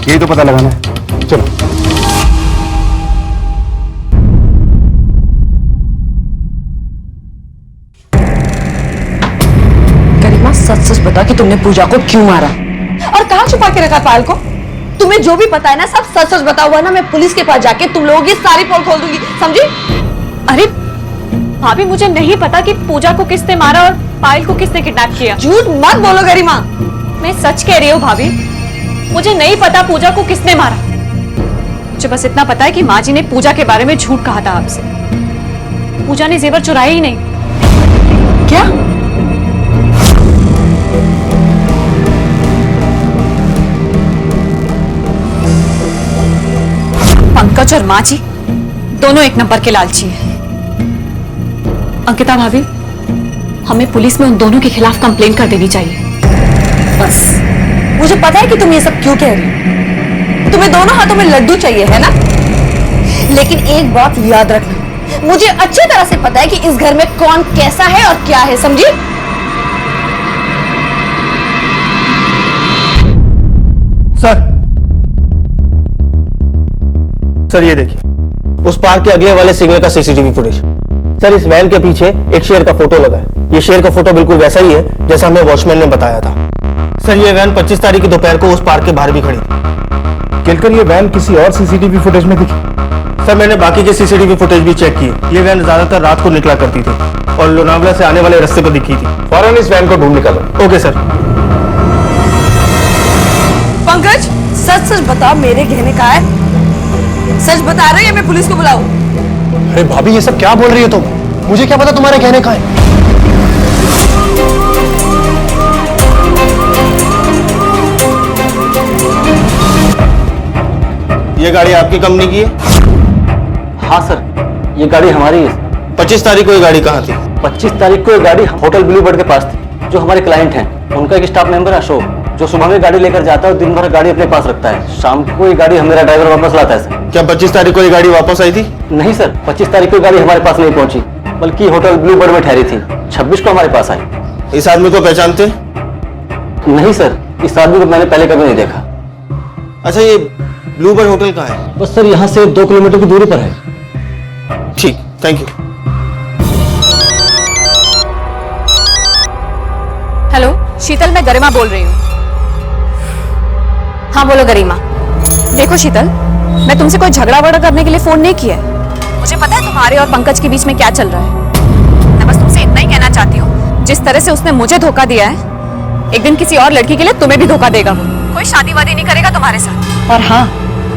यही तो पता लगाना है। चलो। करीमा, सच सच बता कि तुमने पूजा को क्यों मारा और कहाँ छुपा के रखा पायल को? तुम्हें जो भी पता है ना, सब सच सच बता हुआ ना। मैं पुलिस के पास जाके तुम लोगों की सारी पोल खोल दूंगी, समझी? अरे भाभी, मुझे नहीं पता कि पूजा को किसने मारा और पायल को किसने किडनैप किया। झूठ मत बोलो गरिमा। मैं सच कह रही हूँ भाभी, मुझे नहीं पता पूजा को किसने मारा। मुझे बस इतना पता है कि माँ जी ने पूजा के बारे में झूठ कहा था आपसे। पूजा ने जेवर चुराए ही नहीं। क्या? पंकज और माँ जी दोनों एक नंबर के लालची हैं। अंकिता भाभी, हमें पुलिस में उन दोनों के खिलाफ कंप्लेंट कर देनी चाहिए। बस मुझे पता है कि तुम ये सब क्यों कह रही हो। तुम्हें दोनों हाथों में लड्डू चाहिए है ना? लेकिन एक बात याद रखना, मुझे अच्छी तरह से पता है कि इस घर में कौन कैसा है और क्या है, समझी? सर ये देखिए, उस पार्क के अगले वाले सिग्नल का सीसीटीवी फुटेज। सर इस वैन के पीछे एक शेर का फोटो लगा है। ये शेर का फोटो बिल्कुल वैसा ही है जैसा हमें वॉचमैन ने बताया था। सर ये वैन 25 तारीख की दोपहर को उस पार्क के बाहर भी खड़ी थी। केलकर, ये वैन किसी और सीसीटीवी फुटेज में दिखी? सर मैंने बाकी के सीसीटीवी फुटेज भी चेक किए। ये वैन ज्यादातर रात को निकला करती थी और लोनावला से आने वाले रास्ते पर दिखी थी। फौरन इस वैन को ढूंढ निकालो। Okay sir. पंकज, सच सच बता, मेरे गहने कहाँ है? सच बता रही है, मैं पुलिस को बुलाऊं? अरे भाभी, ये सब क्या बोल रही हो तुम? मुझे क्या पता तुम्हारे गहने कहाँ हैं? ये गाड़ी आपकी कंपनी की है? हाँ सर, ये गाड़ी हमारी है। 25 तारीख को ये गाड़ी कहाँ थी? 25 तारीख को ये गाड़ी होटल ब्लू बर्ड के पास थी। जो हमारे क्लाइंट हैं, उनका एक स्टाफ मेंबर अशोक, जो सुबह में गाड़ी लेकर जाता है और दिन भर गाड़ी अपने पास रखता है। शाम को ये गाड़ी मेरा ड्राइवर वापस लाता है सर। क्या 25 तारीख को ये गाड़ी वापस आई थी? नहीं सर, 25 तारीख को गाड़ी हमारे पास नहीं पहुंची, बल्कि होटल ब्लू बर्ड में ठहरी थी। 26 को हमारे पास आई। इस आदमी को पहचानते? नहीं सर, इस आदमी को मैंने पहले कभी नहीं देखा। अच्छा, ये ब्लू बर्ड होटल कहाँ है? बस सर यहाँ से 2 किलोमीटर की दूरी पर है। ठीक, थैंक यू। हेलो शीतल, मैं गरिमा बोल रही हूँ। हाँ बोलो गरिमा। देखो शीतल, मैं तुमसे कोई झगड़ा वगड़ा करने के लिए फोन नहीं किया है। मुझे पता है तुम्हारे और पंकज के बीच में क्या चल रहा है। मैं बस तुमसे इतना ही कहना चाहती हूँ, जिस तरह से उसने मुझे धोखा दिया है, एक दिन किसी और लड़की के लिए तुम्हें भी धोखा देगा। वो कोई शादी वादी नहीं करेगा तुम्हारे साथ। और हाँ,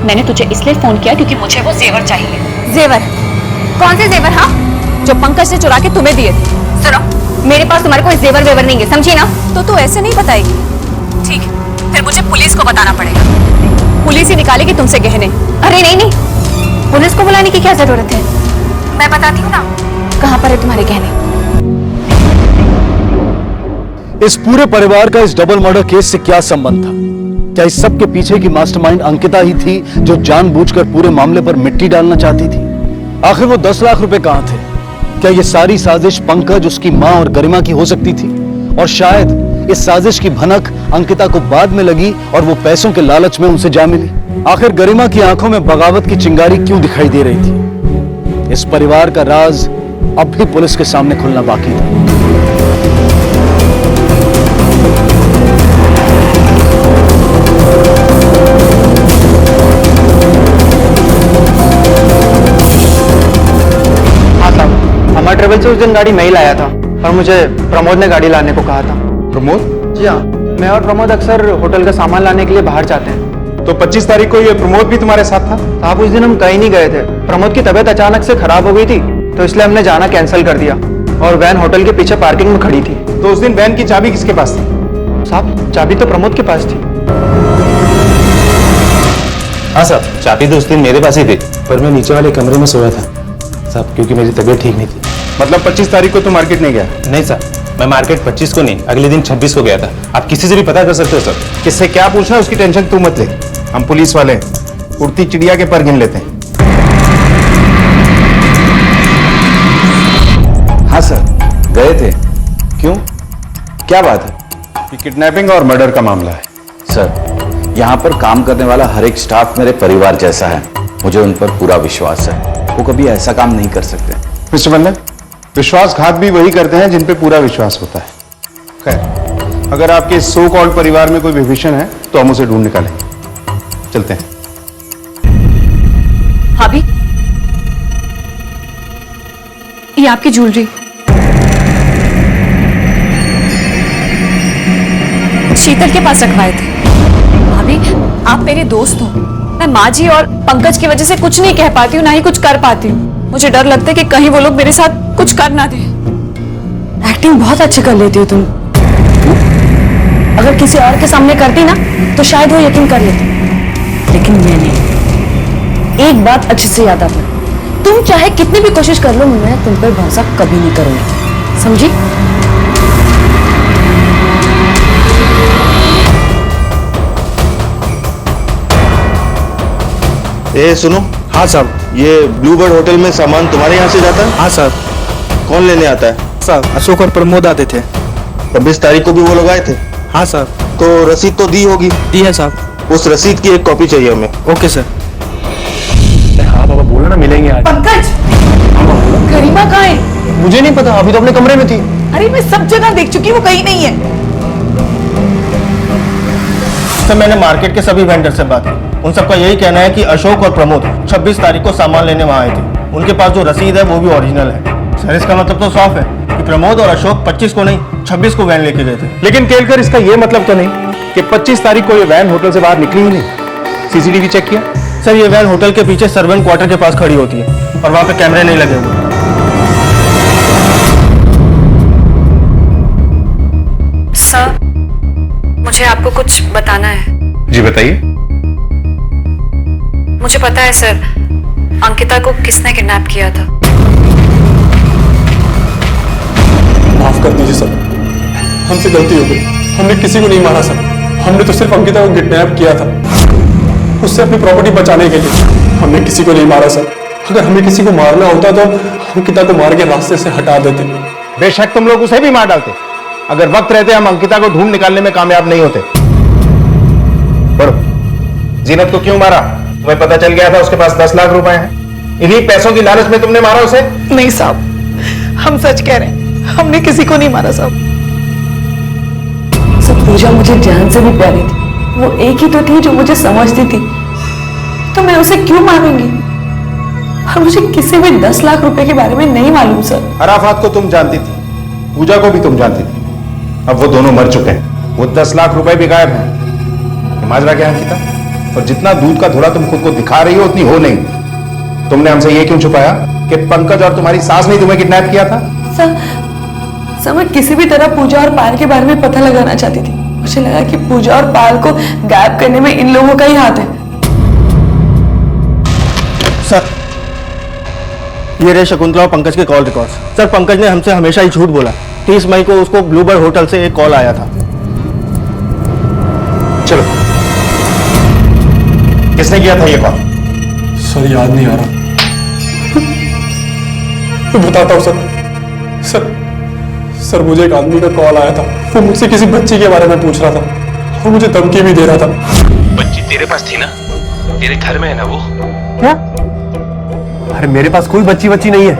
मैंने तुझे इसलिए फोन किया क्योंकि मुझे वो जेवर चाहिए। जेवर? कौन से जेवर? हाँ, जो पंकज ने चुरा के तुम्हें दिए थे। सुनो, मेरे पास तुम्हारे कोई जेवर वेवर नहीं है, समझी ना? तो तू ऐसे नहीं बताएगी? ठीक है, फिर मुझे पुलिस को बताना पड़ेगा। पुलिस ही निकालेगी तुमसे गहने। अरे नहीं नहीं, पुलिस को बुलाने की क्या जरूरत है? मैं बताती हूँ ना कहाँ पर है तुम्हारे गहने। इस पूरे परिवार का इस डबल मर्डर केस से क्या संबंध था? क्या इस सब के पीछे की मास्टरमाइंड अंकिता ही थी, जो जानबूझकर पूरे मामले पर मिट्टी डालना चाहती थी? आखिर वो 10 लाख रुपए कहां थे? क्या ये सारी साजिश पंकज, उसकी मां और गरिमा की हो सकती थी? और शायद इस साजिश की भनक अंकिता को बाद में लगी और वो पैसों के लालच में उनसे जा मिली। आखिर गरिमा की आंखों में बगावत की चिंगारी क्यों दिखाई दे रही थी? इस परिवार का राज अब भी पुलिस के सामने खुलना बाकी था। हाँ साहब, हमारा ट्रेवल से उस दिन गाड़ी मैं ही लाया था और मुझे प्रमोद ने गाड़ी लाने को कहा था। प्रमोद? जी हाँ, मैं और प्रमोद अक्सर होटल का सामान लाने के लिए बाहर जाते हैं। तो 25 तारीख को ये प्रमोद भी तुम्हारे साथ था? साहब उस दिन हम कहीं नहीं गए थे। प्रमोद की तबीयत अचानक से खराब हो गई थी तो इसलिए हमने जाना कैंसिल कर दिया और वैन होटल के पीछे पार्किंग में खड़ी थी। तो उस दिन वैन की चाबी किसके पास थी? साहब चाबी तो प्रमोद के पास थी। हाँ साहब, चाबी तो उस दिन मेरे पास ही थी, पर मैं नीचे वाले कमरे में सोया था साहब, क्योंकि मेरी तबीयत ठीक नहीं थी। मतलब 25 तारीख को तुम मार्केट नहीं गया? नहीं साहब, मैं मार्केट 25 को नहीं, अगले दिन 26 को गया था। आप किसी से भी पता कर सकते हो सर। किससे क्या पूछना उसकी टेंशन तू मत ले, हम पुलिस वाले उड़ती चिड़िया के पर गिन लेते हैं। हाँ सर, गए थे। क्यों, क्या बात है? ये किडनैपिंग और मर्डर का मामला है। सर, यहाँ पर काम करने वाला हर एक स्टाफ मेरे परिवार जैसा है। मुझे उन पर पूरा विश्वास है, वो कभी ऐसा काम नहीं कर सकते। मिस्टर वल्लभ, विश्वासघात भी वही करते हैं जिन पे पूरा विश्वास होता है। खैर, अगर आपके सो कॉल्ड परिवार में कोई विभीषण है तो हम उसे ढूंढ निकालेंगे। चलते हैं। भाभी, ये आपकी ज्वेलरी शीतल के पास रखवाए थे। भाभी, आप मेरे दोस्त हो। मैं माँ जी और पंकज की वजह से कुछ नहीं कह पाती हूँ, ना ही कुछ कर पाती हूँ। मुझे डर लगता है कि कहीं वो लोग मेरे साथ कुछ कर ना दे। एक्टिंग बहुत अच्छी कर लेती हो तुम। अगर किसी और के सामने करती ना तो शायद वो यकीन कर लेती, लेकिन मैं नहीं। एक बात अच्छे से याद रखना, तुम चाहे कितनी भी कोशिश कर लो, मैं तुम पर भरोसा कभी नहीं करूंगी, समझी? ए सुनो। हाँ साहब। ये ब्लूबर्ड होटल में सामान तुम्हारे यहाँ से जाता है? हाँ साहब। कौन लेने आता है? साहब अशोक और प्रमोद आते थे। 26 तारीख को भी वो लोग आए थे? हाँ साहब। तो रसीद तो दी होगी? दी है साहब। उस रसीद की एक कॉपी चाहिए हमें। Okay sir. हाँ बाबा, बोलो ना, मिलेंगे आज। पंकज, गरिमा कहाँ है? मुझे नहीं पता, अभी तो अपने कमरे में थी। अरे मैं सब जगह देख चुकी, वो कहीं नहीं है। सर, मैंने मार्केट के सभी वेंडर से बात की, उन सबका यही कहना है कि अशोक और प्रमोद 26 तारीख को सामान लेने वहां आए थे। उनके पास जो रसीद है वो भी ओरिजिनल है। सर, इसका मतलब तो साफ है कि प्रमोद और अशोक 25 को नहीं 26 को वैन लेके गए थे। लेकिन केलकर, इसका यह मतलब तो नहीं कि 25 तारीख को ये वैन होटल से बाहर निकली ही नहीं? सीसीटीवी चेक किया? सर, ये वैन होटल के पीछे सर्वेंट क्वार्टर के पास खड़ी होती है और वहां पे कैमरे नहीं लगे हुए। सर, मुझे आपको कुछ बताना है। जी बताइए। मुझे पता है सर, अंकिता को किसने किडनैप किया था। माफ कर दीजिए सर, हमसे गलती हो गई। हमने किसी को नहीं मारा सर, हमने तो सिर्फ अंकिता को किडनैप किया था, उससे अपनी प्रॉपर्टी बचाने के लिए। हमने किसी को नहीं मारा सर। अगर हमें किसी को मारना होता तो अंकिता को मार के रास्ते से हटा देते। बेशक तुम लोग उसे भी मार डालते, अगर वक्त रहते हम अंकिता को ढूंढ निकालने में कामयाब नहीं होते। पढ़ो, जीनत को क्यों मारा? तुम्हें पता चल गया था उसके पास 10 लाख रुपए हैं। इन्हीं पैसों की लालच में तुमने मारा उसे? नहीं साहब, हम सच कह रहे हैं, हमने किसी को नहीं मारा साहब। सब पूजा मुझे जान से भी प्यारी थी, वो एक ही तो थी जो मुझे समझती थी, तो मैं उसे क्यों मारूंगी? और मुझे किसी भी 10 लाख रुपए के बारे में नहीं मालूम सर। अराफात को तुम जानती थी, पूजा को भी तुम जानती थी। अब वो दोनों मर चुके हैं, वो 10 लाख रुपए भी गायब हैं। माजरा क्या अंकिता? और जितना दूध का धोरा तुम खुद को दिखा रही हो उतनी हो नहीं। तुमने हमसे ये क्यों छुपाया कि पंकज और तुम्हारी सास ने तुम्हें किडनैप किया था? सर मैं किसी भी तरह पूजा और पायल के बारे में पता लगाना चाहती थी। मुझे लगा कि पूजा और पायल को गायब करने में इन लोगों का ही हाथ है। सर, ये रहे शकुंतला और पंकज के कॉल रिकॉर्ड्स। सर, पंकज ने हमसे हमेशा ही झूठ बोला। 30 मई को उसको ब्लूबर्ड होटल से एक कॉल आया था। चलो, किसने किया था ये कॉल? सर याद नहीं आ रहा। मैं बताता हूँ सर, मुझे एक आदमी का कॉल आया था। वो मुझसे किसी बच्ची के बारे में पूछ रहा था और मुझे धमकी भी दे रहा था। बच्ची तेरे पास थी ना? तेरे घर में है ना वो? क्या? अरे मेरे पास कोई बच्ची नहीं है।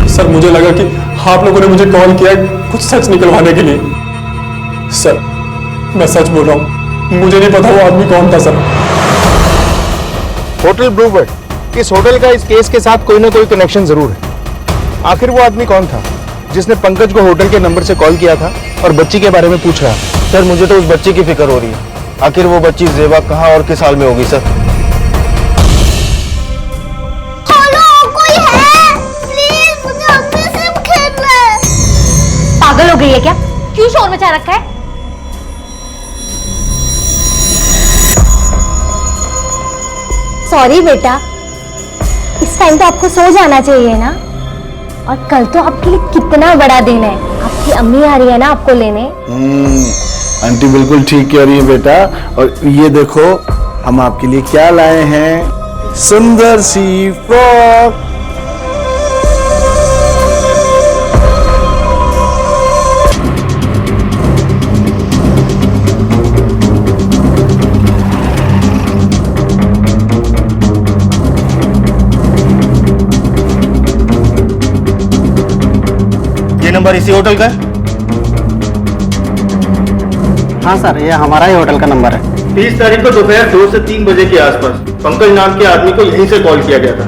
सर मुझे लगा कि आप लोगों ने मुझे कॉल किया कुछ सच निकलवाने के लिए। सर मैं सच बोल रहा हूँ, मुझे नहीं पता वो आदमी कौन था सर। होटल ब्लूबर्ड, इस होटल का इस केस के साथ कोई ना कोई कनेक्शन जरूर है। आखिर वो आदमी कौन था जिसने पंकज को होटल के नंबर से कॉल किया था और बच्ची के बारे में पूछ रहा था? सर मुझे तो उस बच्ची की फिक्र हो रही है। आखिर वो बच्ची जेबा कहाँ और किस हाल में होगी सर? कोई है? प्लीज मुझे अपने सिर्फ खेलना है। पागल हो गई है क्या? क्यों शोर मचा रखा है? सॉरी बेटा, इस टाइम तो आपको सो जाना चाहिए ना। और कल तो आपके लिए कितना बड़ा दिन है, आपकी अम्मी आ रही है ना आपको लेने। आंटी बिल्कुल ठीक कह रही है बेटा। और ये देखो हम आपके लिए क्या लाए हैं, सुंदर सी फ्रॉक। ये नंबर इसी होटल का है? हाँ सर, ये हमारा ही होटल का नंबर है। 30 तारीख को दोपहर 2 से 3 बजे के आसपास पंकज नाम के आदमी को यहीं से कॉल किया गया था।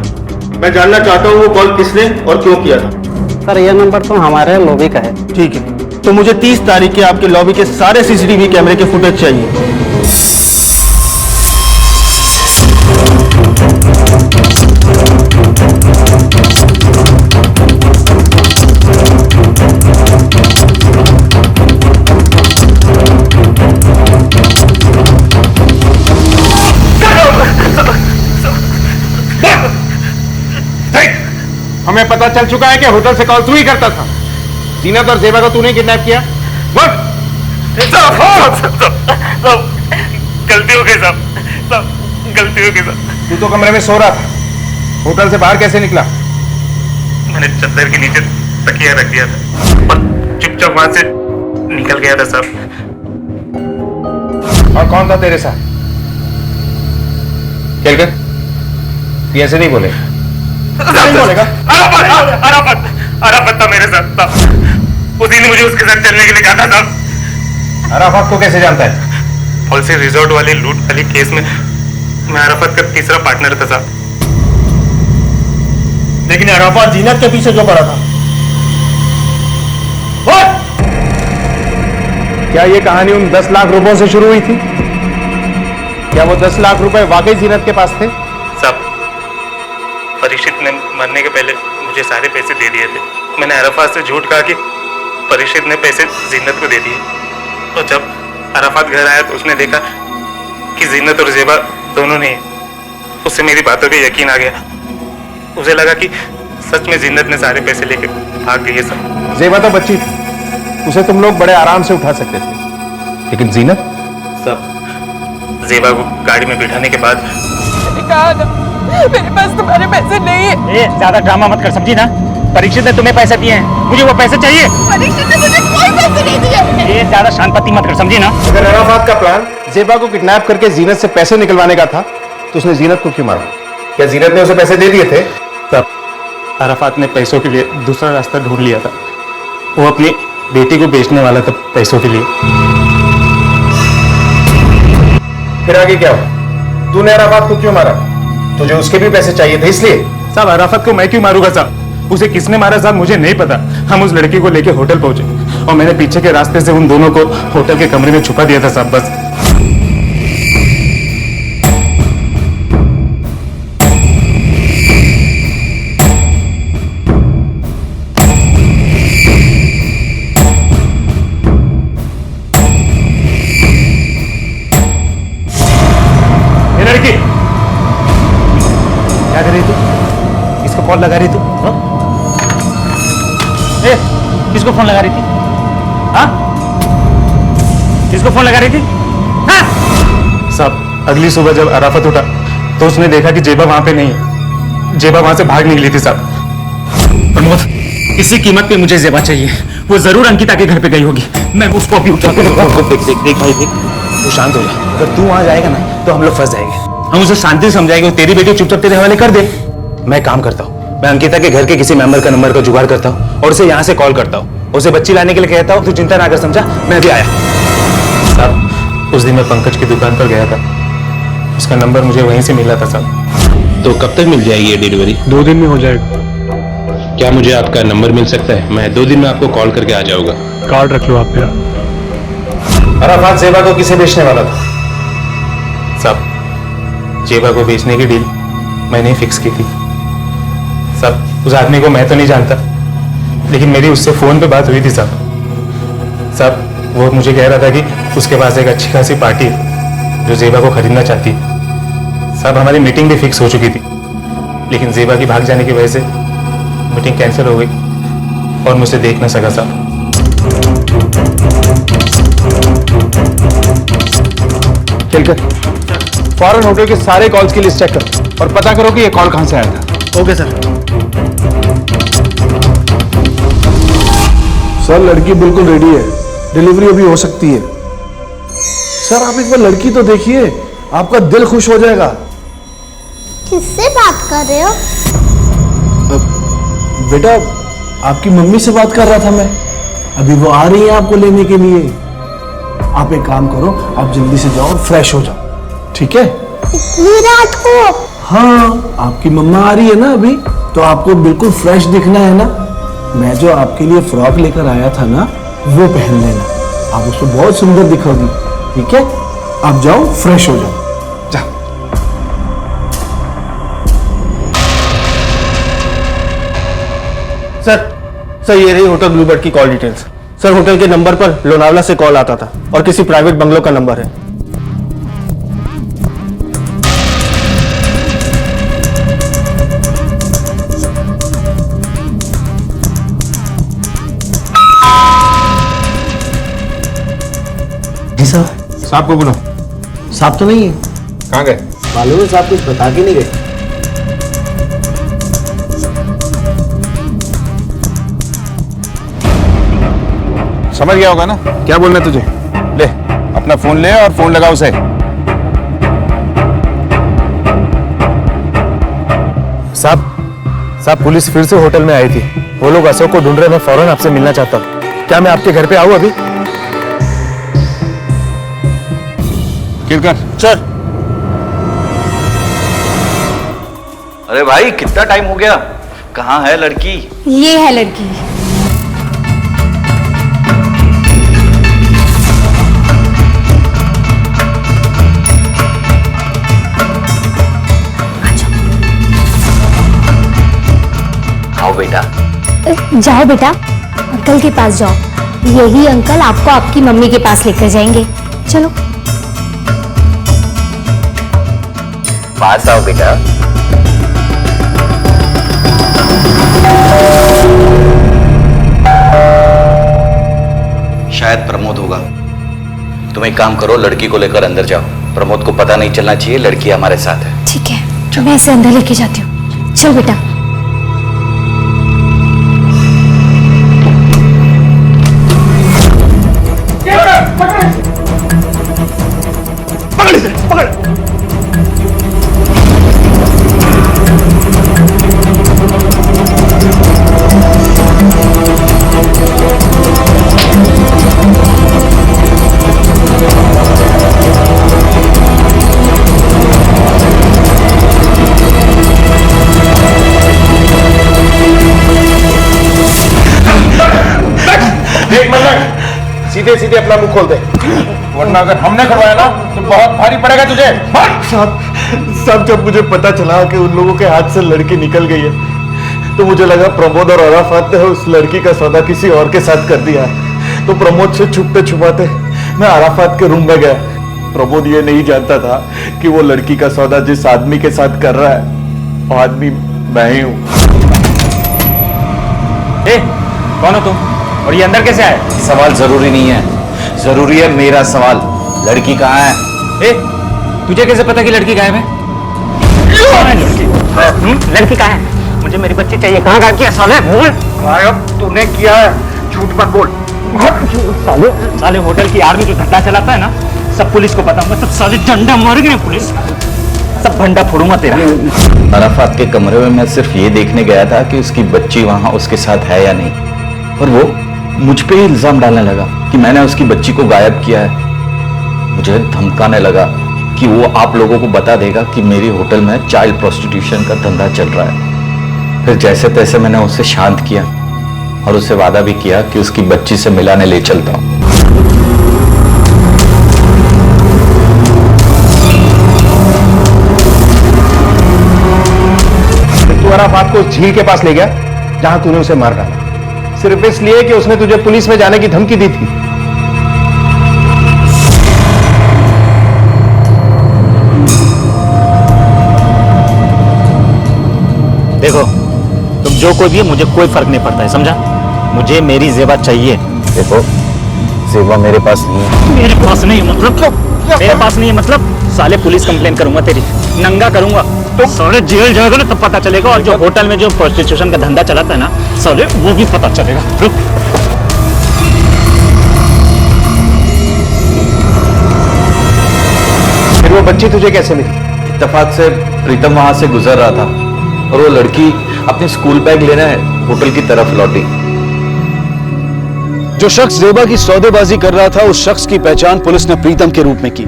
मैं जानना चाहता हूँ वो कॉल किसने और क्यों किया था। सर ये नंबर तो हमारे लॉबी का है। ठीक है, तो मुझे 30 तारीख के आपके लॉबी के सारे सीसीटीवी कैमरे के फुटेज चाहिए। हमें पता चल चुका है कि होटल से कॉल तू ही करता था। जीनत और जेबा को तूने किडनैप किया। गलती हो गई साहब, गलती हो गई साहब। तू तो कमरे में सो रहा था, होटल से बाहर कैसे निकला? मैंने चद्दर के नीचे तकिया रख दिया था और चुपचाप वहां से निकल गया था साहब। और कौन था तेरे साथ? खेल कर ऐसे नहीं बोले। अराफत था मेरे साथ साहब। उसी ने मुझे उसके साथ चलने के लिए कहा था साहब। अराफत को कैसे जानता है? हॉल से रिजॉर्ट वाले लूट वाले केस में मैं अराफत का तीसरा पार्टनर था साहब। लेकिन अराफत जीनत के पीछे क्यों पड़ा था? क्या ये कहानी उन 10 लाख रुपयों से शुरू हुई थी? क्या वो 10 लाख रुपए वाकई जीनत के पास थे? साहब, परीक्षित ने मरने के पहले मुझे सारे पैसे दे दिए थे। मैंने अराफात से झूठ कहा कि परीक्षित ने पैसे जीनत को दे दिए। तो जब अराफात घर आया तो उसने देखा कि जीनत और जेबा दोनों ने, उससे मेरी बातों पे यकीन आ गया। उसे लगा कि सच में जीनत ने सारे पैसे लेके भाग गई है सब। जेबा तो बच्ची थी, उसे तुम लोग बड़े आराम से उठा सकते थे, लेकिन जीनत? सब जेबा को गाड़ी में बिठाने के बाद मेरे पास तुम्हारे पैसे नहीं है। ज्यादा ड्रामा मत कर, समझी ना? परीक्षित ने तुम्हें पैसे दिए हैं, मुझे वो पैसे चाहिए। परीक्षित ने मुझे कोई पैसे नहीं दिए। ज्यादा शांति मत कर, समझी ना? अगर अराफात का प्लान जेबा को किडनैप करके जीनत से पैसे निकलवाने का था तो उसने जीनत को क्यों मारा? क्या जीनत ने उसे पैसे दे दिए थे? तब अराफात ने पैसों के लिए दूसरा रास्ता ढूंढ लिया था। वो अपनी बेटी को बेचने वाला था पैसों के लिए। फिर आगे क्या हुआ? तूने अराफात को क्यों मारा? तुझे उसके भी पैसे चाहिए थे इसलिए? साहब अराफत को मैं क्यों मारूंगा साहब? उसे किसने मारा साहब मुझे नहीं पता। हम उस लड़की को लेके होटल पहुंचे और मैंने पीछे के रास्ते से उन दोनों को होटल के कमरे में छुपा दिया था साहब, बस। लड़की क्या कर रही तू? किसको कॉल लगा रही तू? किसको फोन लगा रही थी? हाँ? किसको फोन लगा रही थी? हाँ? साहब अगली सुबह जब अराफत उठा तो उसने देखा कि जेबा वहां पे नहीं है। जेबा वहां से भाग निकली थी साहब। प्रमोद, किसी कीमत पे मुझे जेबा चाहिए। वो जरूर अंकिता के घर पे गई होगी। मैं उसको अभी उठा देख भाई देख, तू शांत हो जा। अगर तू वहां जाएगा ना तो हम लोग फंस जाएंगे। हम उसे शांति से समझाएंगे, तेरी बेटी चुपचाप तेरे हवाले कर दे। मैं काम करता हूँ, मैं अंकिता के घर के किसी मेंबर का नंबर का जुगाड़ करता हूँ और उसे यहाँ से कॉल करता हूँ, उसे बच्ची लाने के लिए कहता हूँ। तू चिंता ना कर, समझा? मैं अभी आया। साहब, उस दिन मैं पंकज की दुकान पर गया था, उसका नंबर मुझे वहीं से मिला था साहब। तो कब तक मिल जाएगी ये डिलीवरी? 2 दिन में हो जाएगा। क्या मुझे आपका नंबर मिल सकता है? मैं 2 दिन में आपको कॉल करके आ जाऊंगा। कार्ड रख लो आप मेरा। अराफात जेबा को किसे बेचने वाला था? साहब, जेबा को बेचने की डील मैंने ही फिक्स की थी साहब। उस आदमी को मैं तो नहीं जानता, लेकिन मेरी उससे फोन पे बात हुई थी साहब। वो मुझे कह रहा था कि उसके पास एक अच्छी खासी पार्टी है जो जेबा को खरीदना चाहती है साहब। हमारी मीटिंग भी फिक्स हो चुकी थी, लेकिन जेबा की भाग जाने की वजह से मीटिंग कैंसिल हो गई और मुझसे देख ना सका साहब। केलकर, फौरन होटल के सारे कॉल्स की लिस्ट चेक करो और पता करो कि ये कॉल कहां से आया था। Okay sir. सर लड़की बिल्कुल रेडी है, डिलीवरी अभी हो सकती है। सर आप एक बार लड़की तो देखिए, आपका दिल खुश हो जाएगा। किससे बात कर रहे हो? बेटा आपकी मम्मी से बात कर रहा था मैं, अभी वो आ रही है आपको लेने के लिए। आप एक काम करो, आप जल्दी से जाओ, फ्रेश हो जाओ, ठीक है? इतनी रात को? हाँ, आपकी मम्मा आ रही है ना अभी, तो आपको बिल्कुल फ्रेश दिखना है ना। मैं जो आपके लिए फ्रॉक लेकर आया था ना, वो पहन लेना, आप उसको बहुत सुंदर दिखोगी, ठीक है? आप जाओ, फ्रेश हो जाओ। सर ये रही होटल ब्लूबर्ड की कॉल डिटेल्स। सर होटल के नंबर पर लोनावला से कॉल आता था और किसी प्राइवेट बंगलो का नंबर है। जी साहब। साहब को बोलो। साहब तो नहीं है। कहाँ गए? मालूम है साहब, कुछ बता के नहीं गए। समझ गया होगा ना क्या बोलना है तुझे? ले अपना फोन ले और फोन लगा उसे। साहब पुलिस फिर से होटल में आई थी। वो लोग अशोक को ढूंढ रहे, मैं फौरन आपसे मिलना चाहता हूँ। क्या मैं आपके घर पे आऊँ अभी? केलकर। सर। अरे भाई कितना टाइम हो गया, कहाँ है लड़की? ये है लड़की। आओ बेटा। जाओ बेटा, अंकल के पास जाओ, यही अंकल आपको आपकी मम्मी के पास लेकर जाएंगे। चलो पास आओ बेटा। शायद प्रमोद होगा। तुम एक काम करो, लड़की को लेकर अंदर जाओ, प्रमोद को पता नहीं चलना चाहिए लड़की हमारे साथ है। ठीक है, मैं इसे अंदर लेके जाती हूँ। चल बेटा। पकड़ इसे, पकड़। सीधे सीधे अपना मुंह खोल दे, वरना अगर हमने करवाया ना तो बहुत भारी पड़ेगा तुझे। साहब जब मुझे पता चला कि उन लोगों के हाथ से लड़की निकल गई है, तो मुझे लगा प्रमोद और अराफात ने उस लड़की का सौदा किसी और के साथ कर दिया। तो प्रमोद से छुपते छुपाते मैं अराफात के रूम में गया। प्रमोद ये नहीं जानता था कि वो लड़की का सौदा जिस आदमी के साथ कर रहा है, वो आदमी मैं ही हूँ। कौन हो तुम और ये अंदर कैसे आए? सवाल जरूरी नहीं है, जरूरी है मेरा सवाल। लड़की कहाँ है? तुझे कैसे पता कि लड़की गायब है? लड़की कहाँ है? मुझे मेरी बच्ची चाहिए। कहाँ गायब किया साले? बोल। गायब तूने किया है, झूठ मत बोल। साले होटल की आर्मी जो धंधा चलाता है ना, सब पुलिस को पता होगा। सब साले डंडा मार गए पुलिस। सब भंडा फोड़ूंगा तेरा। अराफात के कमरे में मैं सिर्फ ये देखने गया था कि उसकी बच्ची वहां उसके साथ है या नहीं, और वो मुझ पे ही इल्जाम डालने लगा कि मैंने उसकी बच्ची को गायब किया है। मुझे धमकाने लगा कि वो आप लोगों को बता देगा कि मेरी होटल में चाइल्ड प्रोस्टिट्यूशन का धंधा चल रहा है। फिर जैसे तैसे मैंने उसे शांत किया और उसे वादा भी किया कि उसकी बच्ची से मिलाने ले चलता हूं। तू अराफात को उस झील के पास ले गया जहां तूने उसे मार डाला, सिर्फ इसलिए कि उसने तुझे पुलिस में जाने की धमकी दी थी। देखो तुम जो कोई भी है, मुझे कोई फर्क नहीं पड़ता है, समझा? मुझे मेरी जेबा चाहिए। देखो जेबा मेरे पास नहीं है। मेरे पास नहीं है मतलब? मेरे पास नहीं है मतलब? साले पुलिस कंप्लेन करूंगा तेरी, नंगा करूंगा तो साले जेल जाएगा ना तब पता चलेगा। और जो होटल में जो प्रोस्टिट्यूशन का धंधा चलाता है ना साले, वो भी पता चलेगा। रुक। फिर वो बच्ची तुझे कैसे मिली? इत्तेफाक से प्रीतम वहां से गुजर रहा था और वो लड़की अपनी स्कूल बैग लेने होटल की तरफ लौटी। जो शख्स जेबा की सौदेबाजी कर रहा था, उस शख्स की पहचान पुलिस ने प्रीतम के रूप में की।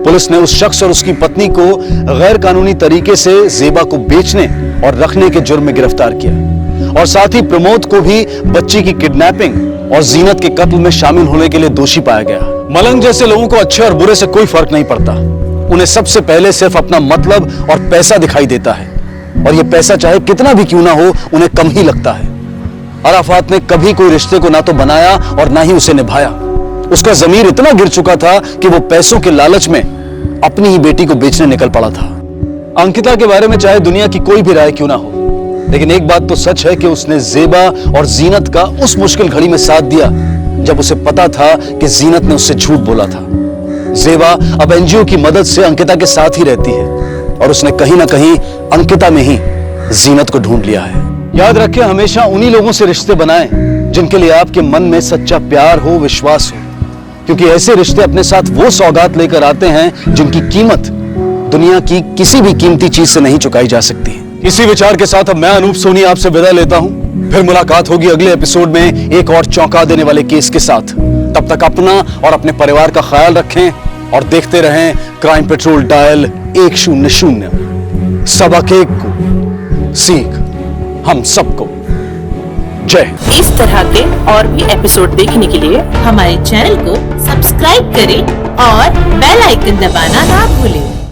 पुलिस ने उस शख्स और उसकी पत्नी को गैर कानूनी तरीके से जेबा को बेचने और रखने के जुर्म में गिरफ्तार किया, और साथ ही प्रमोद को भी बच्ची की किडनैपिंग और जीनत के कत्ल में शामिल होने के लिए दोषी पाया गया। मलंग जैसे लोगों को अच्छे और बुरे से कोई फर्क नहीं पड़ता। उन्हें सबसे पहले सिर्फ अपना मतलब और पैसा दिखाई देता है, और यह पैसा चाहे कितना भी क्यों ना हो उन्हें कम ही लगता है। अराफात ने कभी कोई रिश्ते को ना तो बनाया और ना ही उसे निभाया। उसका जमीर इतना गिर चुका था कि वो पैसों के लालच में अपनी ही बेटी को बेचने निकल पड़ा था। अंकिता के बारे में चाहे दुनिया की कोई भी राय क्यों ना हो, लेकिन एक बात तो सच है कि उसने जेबा और जीनत का उस मुश्किल घड़ी में साथ दिया जब उसे पता था कि जीनत ने उससे झूठ बोला था। जेबा अब एनजीओ की मदद से अंकिता के साथ ही रहती है, और उसने कहीं ना कहीं अंकिता में ही जीनत को ढूंढ लिया है। याद रखें, हमेशा उन्हीं लोगों से रिश्ते बनाएं जिनके लिए आपके मन में सच्चा प्यार हो, विश्वास हो, क्योंकि ऐसे रिश्ते अपने साथ वो सौगात लेकर आते हैं जिनकी कीमत दुनिया की किसी भी कीमती चीज से नहीं चुकाई जा सकती। इसी विचार के साथ अब मैं अनूप सोनी आपसे विदा लेता हूं। फिर मुलाकात होगी अगले एपिसोड में एक और चौंका देने वाले केस के साथ। तब तक अपना और अपने परिवार का ख्याल रखें और देखते रहें क्राइम पेट्रोल डायल 100। सबक एक को सीख हम सबको। जय। इस तरह के और भी एपिसोड देखने के लिए हमारे चैनल को सब्सक्राइब करें और बेल आइकन दबाना ना भूलें।